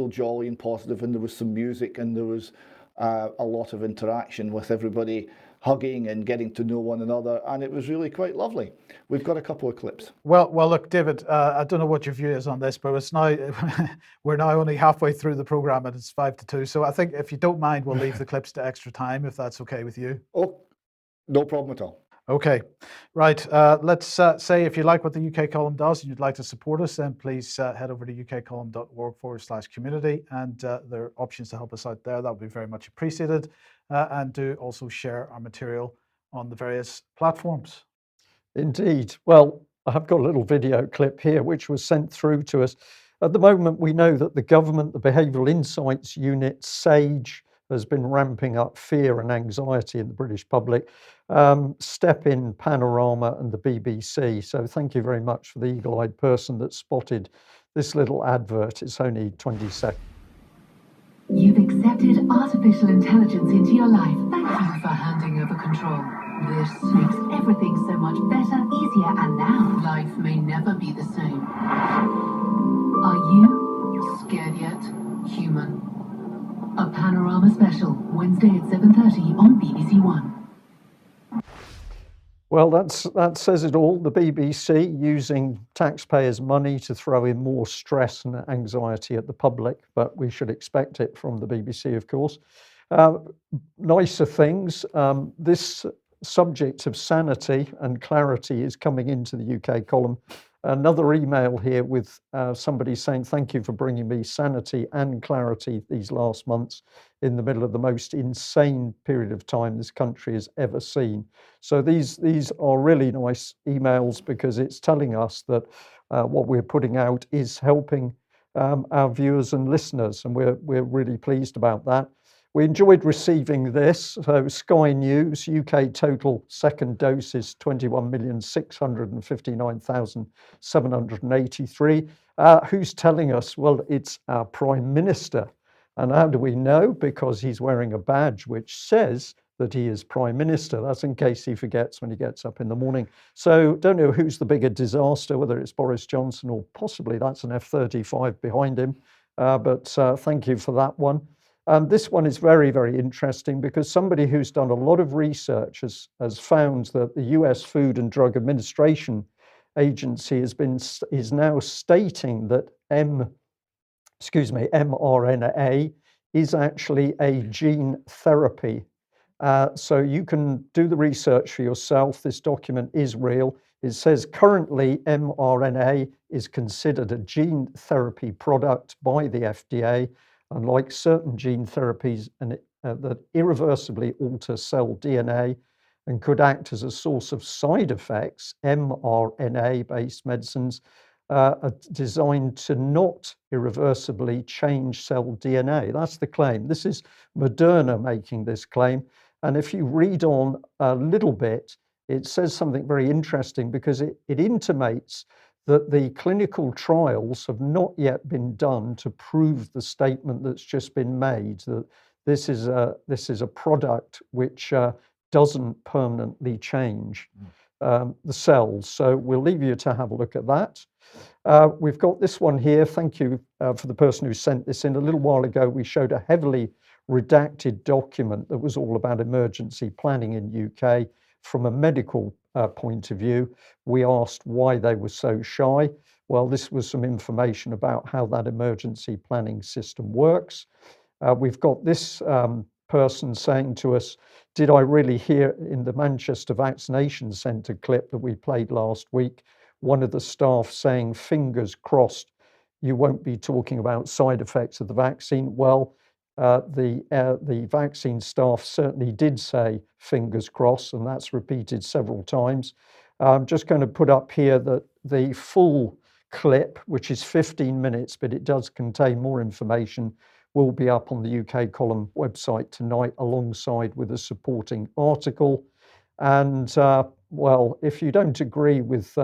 jolly and positive, and there was some music, and there was a lot of interaction with everybody hugging and getting to know one another, and it was really quite lovely. We've got a couple of clips. Well, look, David, I don't know what your view is on this, but it's now we're now only halfway through the program, and it's 5 to 2. So I think if you don't mind, we'll leave the clips to extra time, if that's okay with you. Oh, no problem at all. Okay, right. Let's say if you like what the UK Column does and you'd like to support us, then please head over to ukcolumn.org/community, and there are options to help us out there. That would be very much appreciated. And do also share our material on the various platforms. Indeed. Well, I have got a little video clip here which was sent through to us. At the moment, we know that the government, the Behavioural Insights Unit, SAGE, has been ramping up fear and anxiety in the British public. Step in, Panorama and the BBC. So thank you very much for the eagle-eyed person that spotted this little advert. It's only 20 seconds. You've accepted artificial intelligence into your life. Thank you for handing over control. This makes everything so much better, easier, and now life may never be the same. Are you scared yet? Human. A Panorama special, Wednesday at 7:30 on BBC One. Well, that says it all. The BBC using taxpayers' money to throw in more stress and anxiety at the public, but we should expect it from the BBC, of course. Nicer things. This subject of sanity and clarity is coming into the UK column Another email here with somebody saying, thank you for bringing me sanity and clarity these last months in the middle of the most insane period of time this country has ever seen. So these are really nice emails because it's telling us that what we're putting out is helping our viewers and listeners, and we're really pleased about that. We enjoyed receiving this. So Sky News, UK total second doses 21,659,783. Who's telling us? Well, it's our Prime Minister. And how do we know? Because he's wearing a badge which says that he is Prime Minister. That's in case he forgets when he gets up in the morning. So don't know who's the bigger disaster, whether it's Boris Johnson or possibly that's an F-35 behind him. But thank you for that one. This one is very, very interesting because somebody who's done a lot of research has found that the US Food and Drug Administration Agency is now stating that mRNA is actually a gene therapy. So you can do the research for yourself. This document is real. It says currently mRNA is considered a gene therapy product by the FDA. Unlike certain gene therapies that irreversibly alter cell DNA and could act as a source of side effects, mRNA-based medicines are designed to not irreversibly change cell DNA. That's the claim. This is Moderna making this claim. And if you read on a little bit, it says something very interesting because it intimates that the clinical trials have not yet been done to prove the statement that's just been made, that this is a product which doesn't permanently change the cells. So we'll leave you to have a look at that. We've got this one here. Thank you for the person who sent this in. A little while ago, we showed a heavily redacted document that was all about emergency planning in UK from a medical point of view. We asked why they were so shy. Well, this was some information about how that emergency planning system works. We've got this person saying to us, did I really hear in the Manchester Vaccination Centre clip that we played last week, one of the staff saying, fingers crossed, you won't be talking about side effects of the vaccine? Well, the vaccine staff certainly did say fingers crossed, and that's repeated several times. I'm just going to put up here that the full clip, which is 15 minutes, but it does contain more information, will be up on the UKColumn website tonight alongside with a supporting article. And well, if you don't agree with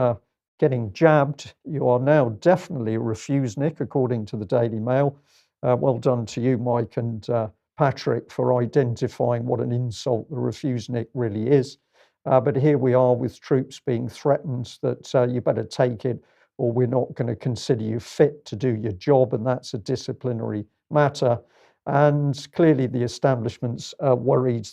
getting jabbed, you are now definitely a refusenik, according to the Daily Mail. Well done to you, Mike and Patrick, for identifying what an insult the refusenik really is. But here we are with troops being threatened that you better take it or we're not going to consider you fit to do your job, and that's a disciplinary matter. And clearly the establishment's worried.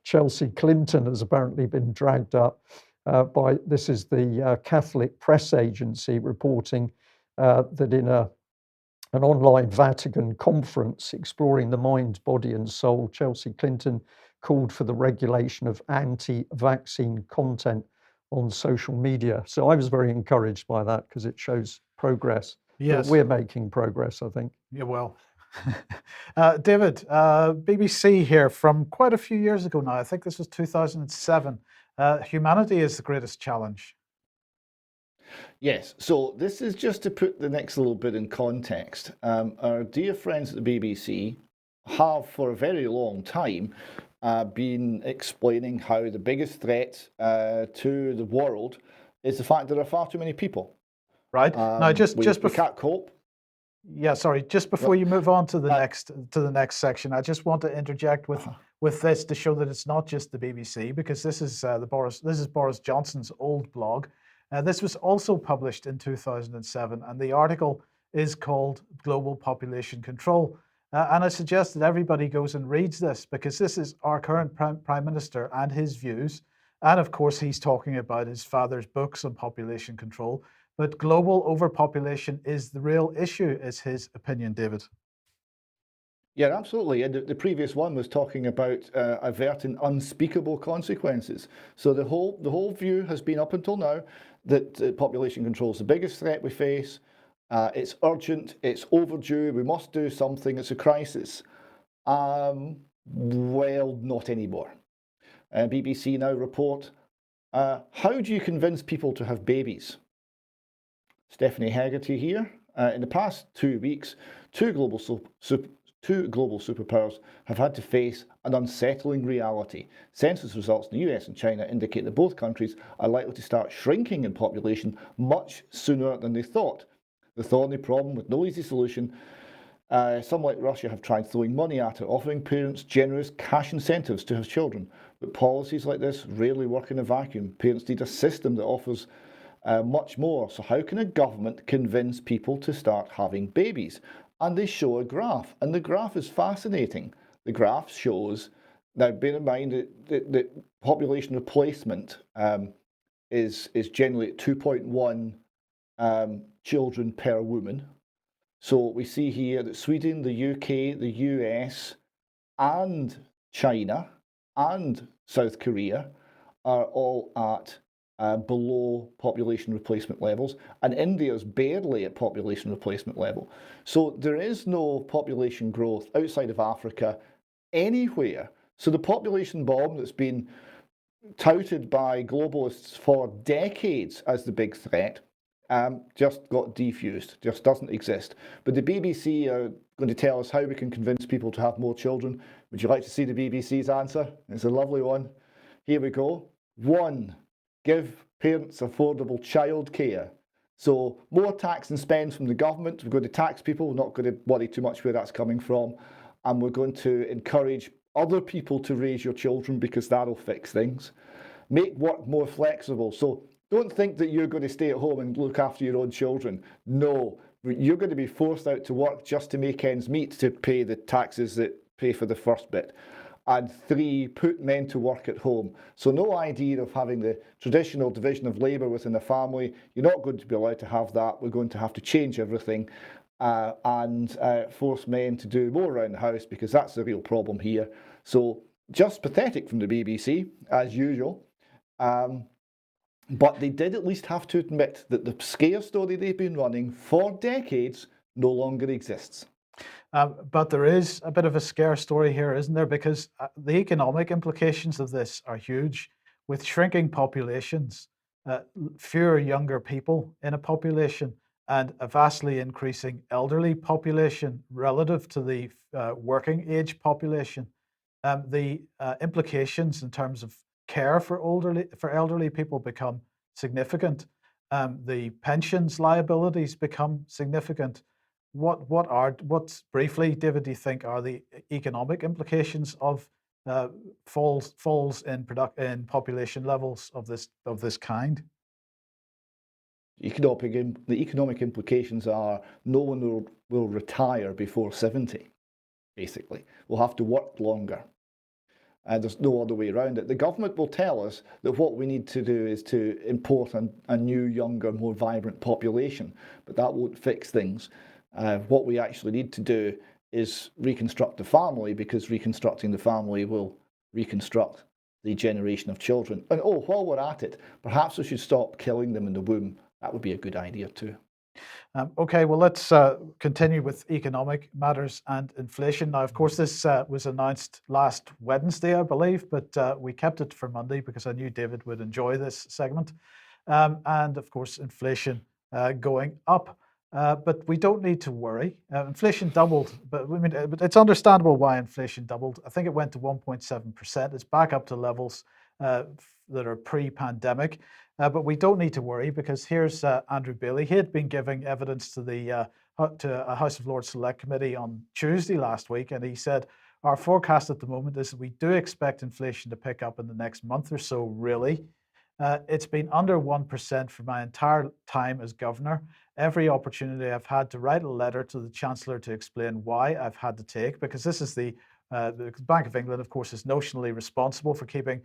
Chelsea Clinton has apparently been dragged up by, this is the Catholic Press Agency reporting that in an online Vatican conference exploring the mind, body and soul, Chelsea Clinton called for the regulation of anti-vaccine content on social media. So I was very encouraged by that because it shows progress. Yes. But we're making progress, I think. Yeah, well. David, BBC here from quite a few years ago now. I think this was 2007. Humanity is the greatest challenge. Yes, so this is just to put the next little bit in context. Our dear friends at the BBC have for a very long time been explaining how the biggest threat to the world is the fact there are far too many people. Right. Now, just we can't cope. Yeah, sorry. Just before you move on to the next section, I just want to interject with this to show that it's not just the BBC, because this is Boris Johnson's old blog. This was also published in 2007, and the article is called Global Population Control. And I suggest that everybody goes and reads this, because this is our current Prime Minister and his views. And of course, he's talking about his father's books on population control. But global overpopulation is the real issue, is his opinion, David. Yeah, absolutely. And the previous one was talking about averting unspeakable consequences. So the whole view has been up until now that population control is the biggest threat we face. It's urgent. It's overdue. We must do something. It's a crisis. Well, not anymore. BBC now report, how do you convince people to have babies? Stephanie Hegarty here. In the past 2 weeks, two global superpowers have had to face an unsettling reality. Census results in the US and China indicate that both countries are likely to start shrinking in population much sooner than they thought. The thorny problem with no easy solution. Some, like Russia, have tried throwing money at it, offering parents generous cash incentives to have children. But policies like this rarely work in a vacuum. Parents need a system that offers much more. So how can a government convince people to start having babies? And they show a graph, and the graph is fascinating. The graph shows, now bear in mind that population replacement is generally at 2.1 children per woman. So we see here that Sweden, the UK, the US, and China, and South Korea are all at below population replacement levels, and India is barely at population replacement level. So there is no population growth outside of Africa anywhere. So the population bomb that's been touted by globalists for decades as the big threat just got defused, just doesn't exist. But the BBC are going to tell us how we can convince people to have more children. Would you like to see the BBC's answer? It's a lovely one. Here we go. 1, give parents affordable childcare. So more tax and spend from the government. We're going to tax people, we're not going to worry too much where that's coming from. And we're going to encourage other people to raise your children because that'll fix things. Make work more flexible. So don't think that you're going to stay at home and look after your own children. No, you're going to be forced out to work just to make ends meet to pay the taxes that pay for the first bit. And 3, put men to work at home. So no idea of having the traditional division of labour within a family. You're not going to be allowed to have that. We're going to have to change everything and force men to do more around the house because that's the real problem here. So just pathetic from the BBC, as usual. But they did at least have to admit that the scare story they've been running for decades no longer exists. But there is a bit of a scare story here, isn't there? Because the economic implications of this are huge. With shrinking populations, fewer younger people in a population, and a vastly increasing elderly population relative to the working age population, the implications in terms of care for elderly people become significant. The pensions liabilities become significant. What briefly, David, do you think are the economic implications of falls in population levels of this kind? The economic implications are no one will retire before 70, basically. We'll have to work longer. And there's no other way around it. The government will tell us that what we need to do is to import a new, younger, more vibrant population, but that won't fix things. What we actually need to do is reconstruct the family, because reconstructing the family will reconstruct the generation of children. And while we're at it, perhaps we should stop killing them in the womb. That would be a good idea too. Okay, well, let's continue with economic matters and inflation. Now, of course, this was announced last Wednesday, I believe, but we kept it for Monday because I knew David would enjoy this segment. And of course, inflation going up. But we don't need to worry. Inflation doubled, but it's understandable why inflation doubled. I think it went to 1.7%. It's back up to levels that are pre-pandemic. But we don't need to worry, because here's Andrew Bailey. He had been giving evidence to a House of Lords Select Committee on Tuesday last week, and he said, our forecast at the moment is that we do expect inflation to pick up in the next month or so, really. It's been under 1% for my entire time as governor. Every opportunity I've had to write a letter to the Chancellor to explain why I've had to take, because this is the Bank of England, of course, is notionally responsible for keeping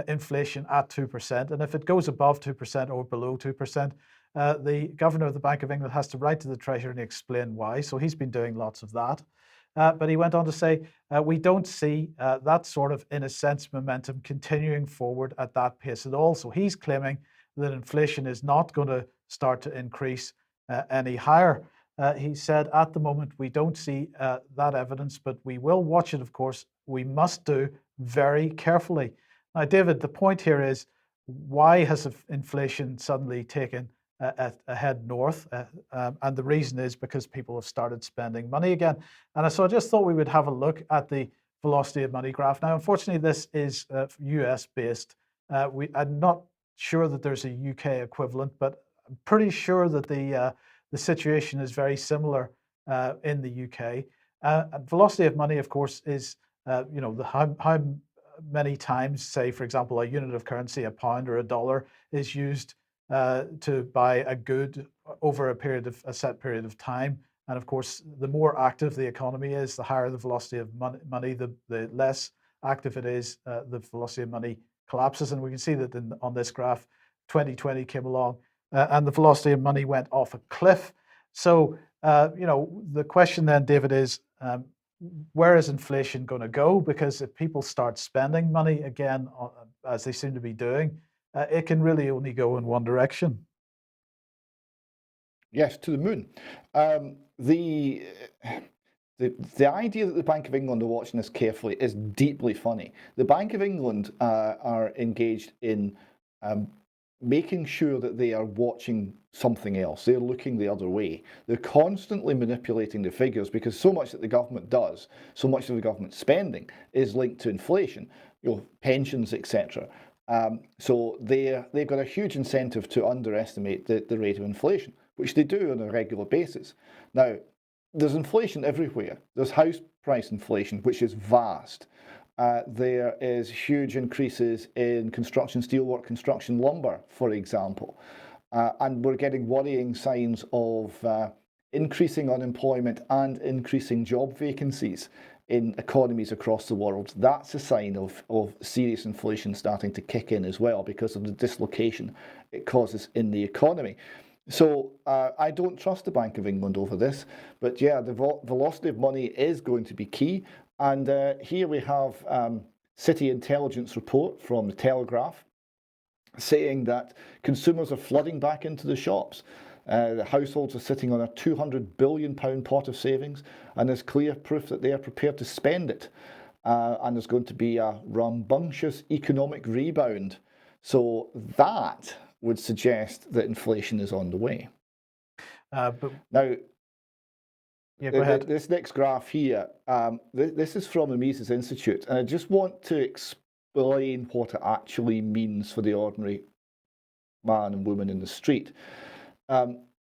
inflation at 2%. And if it goes above 2% or below 2%, the Governor of the Bank of England has to write to the Treasury and explain why. So he's been doing lots of that. But he went on to say, we don't see that sort of, in a sense, momentum continuing forward at that pace at all. So he's claiming that inflation is not going to start to increase any higher. He said, at the moment, we don't see that evidence, but we will watch it, of course. We must do very carefully. Now, David, the point here is, why has inflation suddenly taken a head north? And the reason is because people have started spending money again. And so I just thought we would have a look at the velocity of money graph. Now, unfortunately, this is US based. I'm not sure that there's a UK equivalent, but I'm pretty sure that the situation is very similar in the UK. Velocity of money, of course, is how many times, say, for example, a unit of currency, a pound or a dollar, is used to buy a good over a set period of time. And of course, the more active the economy is, the higher the velocity of money, the less active it is, the velocity of money collapses. And we can see that on this graph, 2020 came along and the velocity of money went off a cliff. So, the question then, David, is where is inflation going to go? Because if people start spending money again, as they seem to be doing, it can really only go in one direction. Yes, to the moon. The idea that the Bank of England are watching this carefully is deeply funny. The Bank of England are engaged in making sure that they are watching something else. They're looking the other way. They're constantly manipulating the figures because so much that the government does, so much of the government spending is linked to inflation, pensions, etc. So they've got a huge incentive to underestimate the rate of inflation, which they do on a regular basis. Now, there's inflation everywhere. There's house price inflation, which is vast. There is huge increases in construction steelwork, construction lumber, for example. And we're getting worrying signs of increasing unemployment and increasing job vacancies in economies across the world. That's a sign of serious inflation starting to kick in as well because of the dislocation it causes in the economy. So I don't trust the Bank of England over this, but yeah, the velocity of money is going to be key. And here we have City Intelligence report from the Telegraph saying that consumers are flooding back into the shops. The households are sitting on a £200 billion pot of savings, and there's clear proof that they are prepared to spend it. And there's going to be a rambunctious economic rebound. So that would suggest that inflation is on the way. But now, yeah, go ahead. This next graph here, this is from the Mises Institute, and I just want to explain what it actually means for the ordinary man and woman in the street.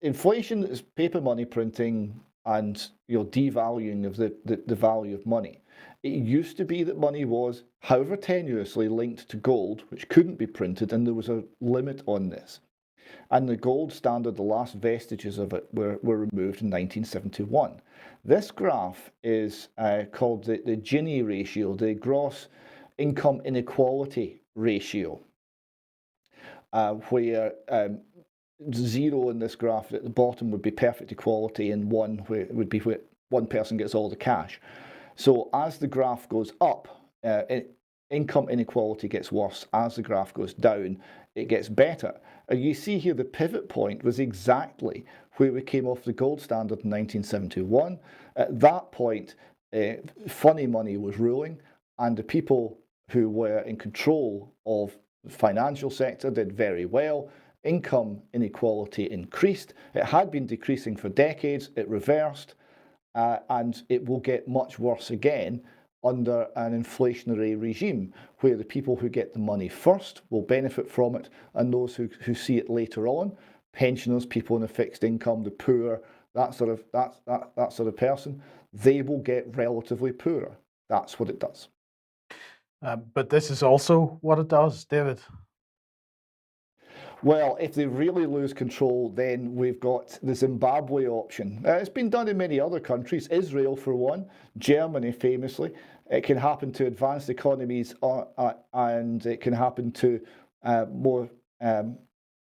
Inflation is paper money printing and devaluing of the value of money. It used to be that money was, however tenuously, linked to gold, which couldn't be printed, and there was a limit on this. And the gold standard, the last vestiges of it, were removed in 1971. This graph is called the Gini ratio, the gross income inequality ratio, where 0 in this graph at the bottom would be perfect equality, and 1 would be where one person gets all the cash. So as the graph goes up, income inequality gets worse. As the graph goes down, it gets better. And you see here the pivot point was exactly where we came off the gold standard in 1971. At that point, funny money was ruling, and the people who were in control of the financial sector did very well. Income inequality increased. It had been decreasing for decades. It reversed. And it will get much worse again under an inflationary regime where the people who get the money first will benefit from it, and those who see it later on, pensioners, people on a fixed income, the poor, that sort of person, they will get relatively poorer. That's what it does. But this is also what it does, David. Well, if they really lose control, then we've got the Zimbabwe option. It's been done in many other countries, Israel for one, Germany famously. It can happen to advanced economies and it can happen to more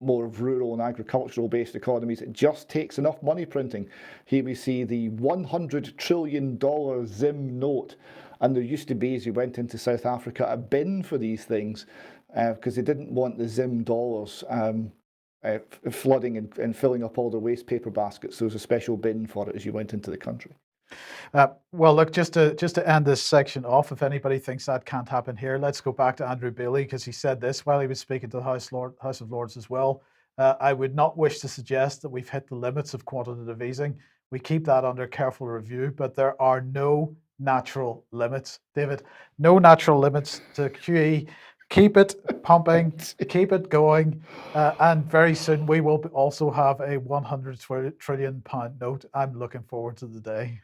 more of rural and agricultural based economies, it just takes enough money printing. Here we see the $100 trillion Zim note. And there used to be, as you went into South Africa, a bin for these things because they didn't want the Zim dollars flooding and filling up all the waste paper baskets. There was a special bin for it as you went into the country. Well, look, just to end this section off, if anybody thinks that can't happen here, let's go back to Andrew Bailey, because he said this while he was speaking to the House of Lords as well. I would not wish to suggest that we've hit the limits of quantitative easing. We keep that under careful review, but there are no natural limits, David. No natural limits to QE. Keep it pumping, keep it going, and very soon we will also have a £100 trillion note. I'm looking forward to the day.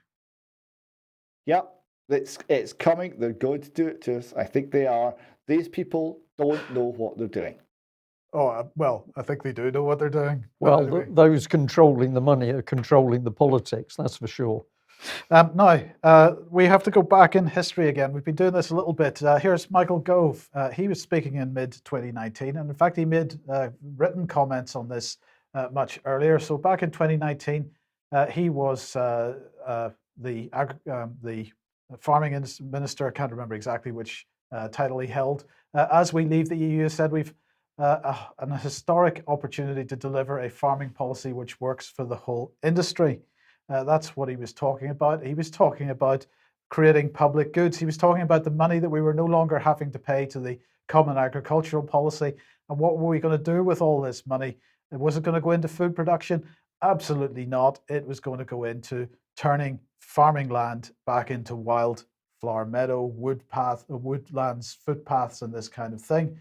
Yep, it's coming. They're going to do it to us. I think they are. These people don't know what they're doing. Oh, well, I think they do know what they're doing. Well, anyway. those controlling the money are controlling the politics, that's for sure. Now, we have to go back in history again. We've been doing this a little bit. Here's Michael Gove. He was speaking in mid-2019, and in fact, he made written comments on this much earlier. So back in 2019, he was the farming minister. I can't remember exactly which title he held. As we leave the EU, he said we've an historic opportunity to deliver a farming policy which works for the whole industry. That's what he was talking about. He was talking about creating public goods. He was talking about the money that we were no longer having to pay to the Common Agricultural Policy. And what were we going to do with all this money? Was it going to go into food production? Absolutely not. It was going to go into turning farming land back into wildflower meadow, woodlands, footpaths, and this kind of thing.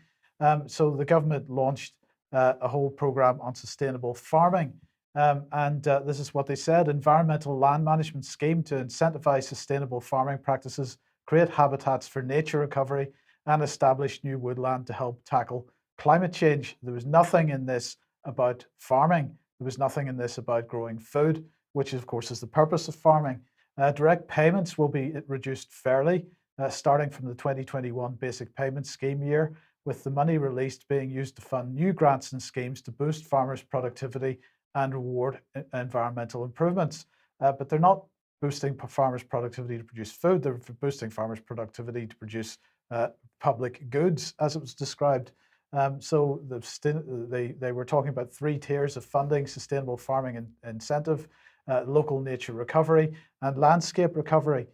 So the government launched a whole program on sustainable farming. And this is what they said: environmental land management scheme to incentivize sustainable farming practices, create habitats for nature recovery, and establish new woodland to help tackle climate change. There was nothing in this about farming. There was nothing in this about growing food, which of course is the purpose of farming. Direct payments will be reduced fairly, starting from the 2021 basic payment scheme year, with the money released being used to fund new grants and schemes to boost farmers' productivity and reward environmental improvements. But they're not boosting farmers' productivity to produce food, they're boosting farmers' productivity to produce public goods, as it was described. So they were talking about 3 tiers of funding: sustainable farming incentive, local nature recovery, and landscape recovery.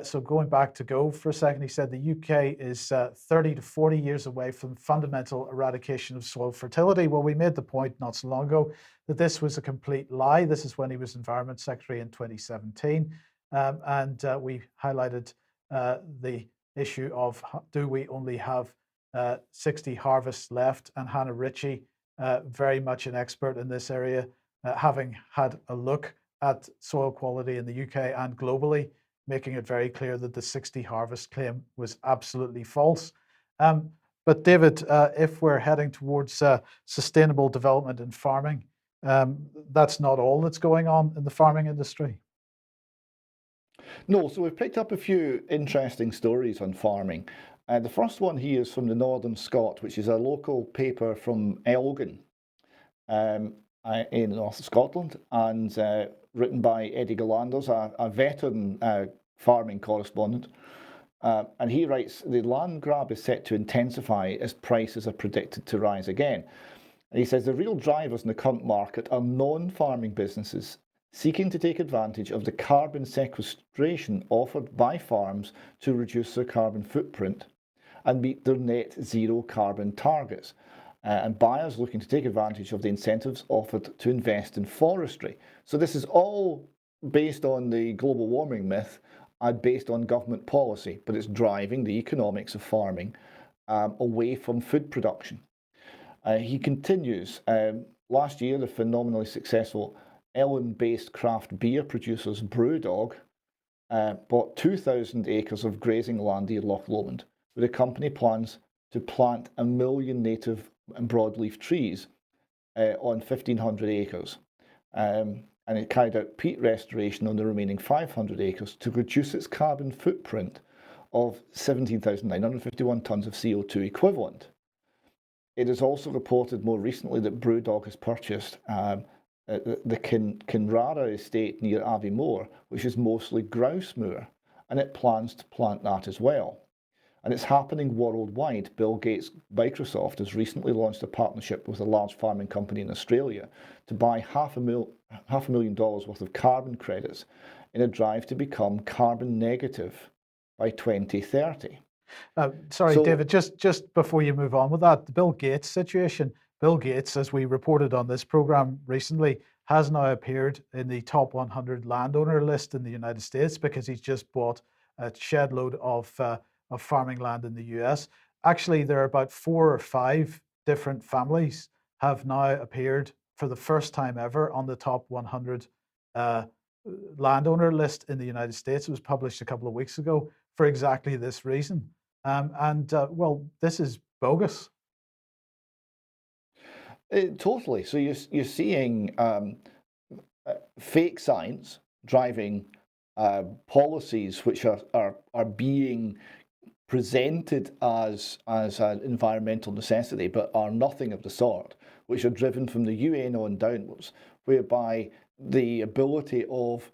So going back to Gove for a second, he said the UK is 30 to 40 years away from fundamental eradication of soil fertility. Well, we made the point not so long ago that this was a complete lie. This is when he was Environment Secretary in 2017. And we highlighted the issue of, do we only have 60 harvests left? And Hannah Ritchie, very much an expert in this area, having had a look at soil quality in the UK and globally, making it very clear that the 60 harvest claim was absolutely false. But David, if we're heading towards sustainable development in farming, that's not all that's going on in the farming industry. No, so we've picked up a few interesting stories on farming. The first one here is from the Northern Scot, which is a local paper from Elgin in the north of Scotland, and written by Eddie Galanders, a veteran farming correspondent. And he writes, the land grab is set to intensify as prices are predicted to rise again. And he says the real drivers in the current market are non-farming businesses seeking to take advantage of the carbon sequestration offered by farms to reduce their carbon footprint and meet their net zero carbon targets. And buyers looking to take advantage of the incentives offered to invest in forestry. So this is all based on the global warming myth and based on government policy, but it's driving the economics of farming away from food production. He continues, last year the phenomenally successful Ellon-based craft beer producers Brewdog bought 2,000 acres of grazing land near Loch Lomond, where the company plans to plant 1 million native and broadleaf trees on 1,500 acres. And it carried out peat restoration on the remaining 500 acres to reduce its carbon footprint of 17,951 tonnes of CO2 equivalent. It is also reported more recently that Brewdog has purchased the Kinrara estate near Aviemore, which is mostly grouse moor, and it plans to plant that as well. And it's happening worldwide. Bill Gates' Microsoft has recently launched a partnership with a large farming company in Australia to buy $500,000 worth of carbon credits in a drive to become carbon negative by 2030. Sorry, David, just before you move on with that, the Bill Gates situation. Bill Gates, as we reported on this program recently, has now appeared in the top 100 landowner list in the United States because he's just bought a shed load of farming land in the US. Actually, there are about 4 or 5 different families have now appeared for the first time ever on the top 100 landowner list in the United States. It was published a couple of weeks ago for exactly this reason. Well, this is bogus. Totally. So you're seeing fake science driving policies which are being presented as an environmental necessity, but are nothing of the sort, which are driven from the UN on downwards, whereby the ability of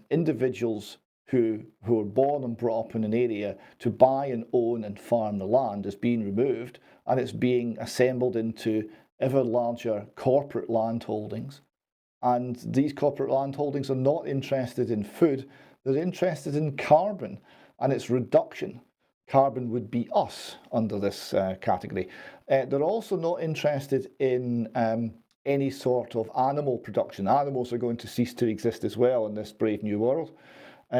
individuals who are born and brought up in an area to buy and own and farm the land is being removed, and it's being assembled into ever larger corporate land holdings. And these corporate land holdings are not interested in food, they're interested in carbon and its reduction. Carbon would be us under this category. They're also not interested in any sort of animal production. Animals are going to cease to exist as well in this brave new world.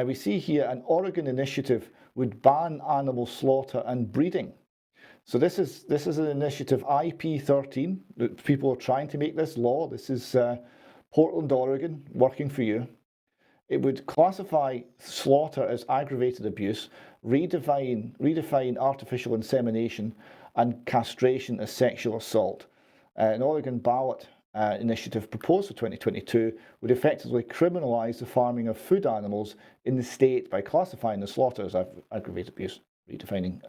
We see here an Oregon initiative would ban animal slaughter and breeding. So this is an initiative, IP13. People are trying to make this law. This is Portland, Oregon, working for you. It would classify slaughter as aggravated abuse, redefine artificial insemination, and castration as sexual assault. An Oregon ballot initiative proposed for 2022 would effectively criminalise the farming of food animals in the state by classifying the slaughter as aggravated abuse, redefining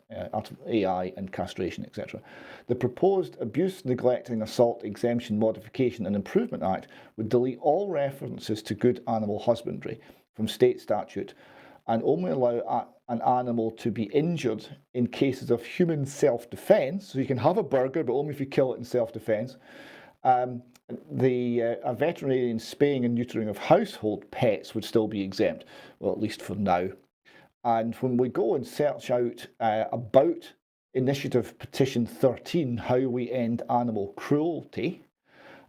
AI and castration, etc. The proposed Abuse, Neglect and Assault Exemption Modification and Improvement Act would delete all references to good animal husbandry from state statute and only allow an animal to be injured in cases of human self-defense. So you can have a burger, but only if you kill it in self-defense. A veterinarian spaying and neutering of household pets would still be exempt, well, at least for now. And when we go and search out about Initiative Petition 13, How We End Animal Cruelty,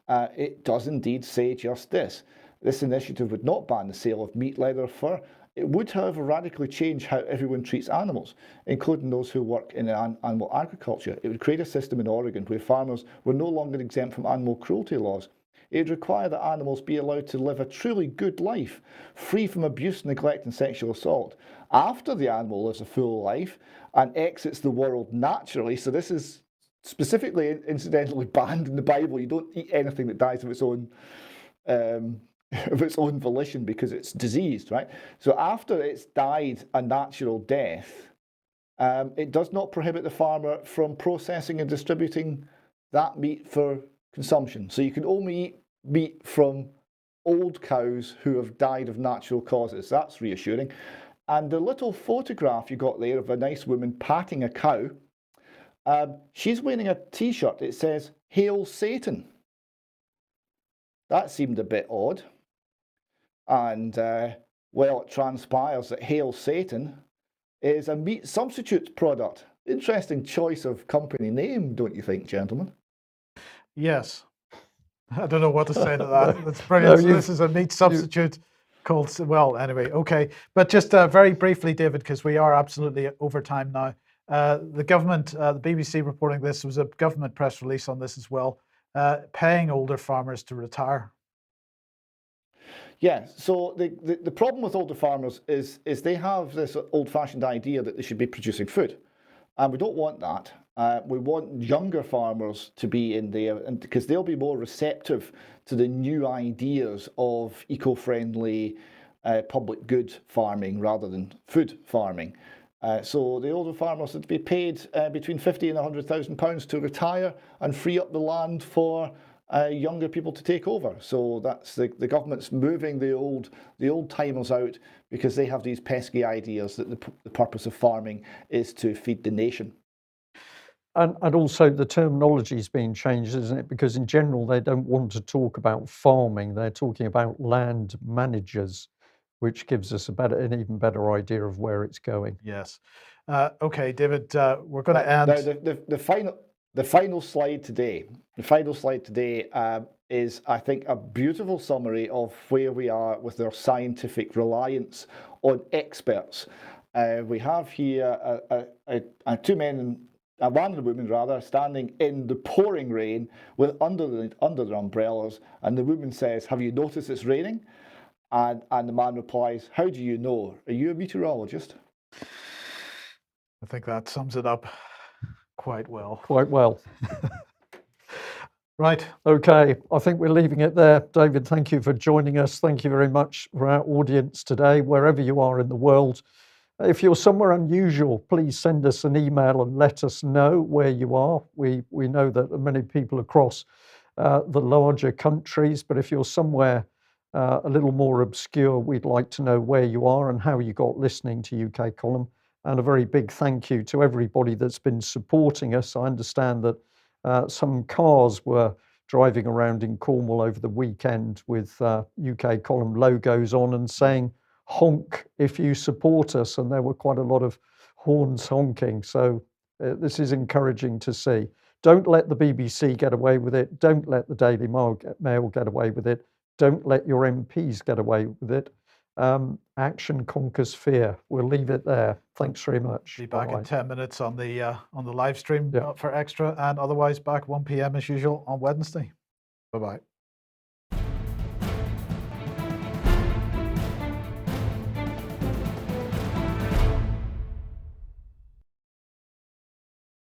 it does indeed say just this. This initiative would not ban the sale of meat, leather, or fur. It would, however, radically change how everyone treats animals, including those who work in animal agriculture. It would create a system in Oregon where farmers were no longer exempt from animal cruelty laws. It would require that animals be allowed to live a truly good life, free from abuse, neglect, and sexual assault, after the animal lives a full life and exits the world naturally. So this is specifically, incidentally, banned in the Bible. You don't eat anything that dies of its own volition because it's diseased, right? So after it's died a natural death, it does not prohibit the farmer from processing and distributing that meat for consumption. So you can only eat meat from old cows who have died of natural causes. That's reassuring. And the little photograph you got there of a nice woman patting a cow, she's wearing a t-shirt. It says, "Hail Satan." That seemed a bit odd. And, well, it transpires that Hail Satan is a meat substitute product. Interesting choice of company name, don't you think, gentlemen? Yes. I don't know what to say to that. That's brilliant. So this is a meat substitute called, well, anyway, okay. But just very briefly, David, because we are absolutely over time now. The government, the BBC reporting this, was a government press release on this as well, paying older farmers to retire. Yeah, so the problem with older farmers is they have this old-fashioned idea that they should be producing food. And we don't want that. We want younger farmers to be in there, and because they'll be more receptive to the new ideas of eco-friendly public good farming rather than food farming. So the older farmers had to be paid between £50,000 and £100,000 to retire and free up the land for younger people to take over. So that's the government's moving the old timers out because they have these pesky ideas that the purpose of farming is to feed the nation. And also the terminology is being changed, isn't it? Because in general, they don't want to talk about farming. They're talking about land managers, which gives us an even better idea of where it's going. Yes. Okay, David, we're going to end. Now, the final slide today. The final slide today is, I think, a beautiful summary of where we are with our scientific reliance on experts. We have here two men, a man and a woman rather, standing in the pouring rain with under their umbrellas, and the woman says, "Have you noticed it's raining?" And the man replies, "How do you know? Are you a meteorologist?" I think that sums it up quite well. Quite well. Right. Okay, I think we're leaving it there. David, thank you for joining us. Thank you very much for our audience today, wherever you are in the world. If you're somewhere unusual, please send us an email and let us know where you are. We know that many people across the larger countries, but if you're somewhere a little more obscure, we'd like to know where you are and how you got listening to UK Column. And a very big thank you to everybody that's been supporting us. I understand that some cars were driving around in Cornwall over the weekend with UK Column logos on and saying, "Honk if you support us," and there were quite a lot of horns honking. So this is encouraging to see. Don't let the BBC get away with it. Don't let the Daily Mail get away with it. Don't let your MPs get away with it. Action conquers fear. We'll leave it there. Thanks very much. Be back Bye. in 10 minutes on the live stream Yeah. for Extra, and otherwise back 1 p.m. as usual on Wednesday. Bye-bye.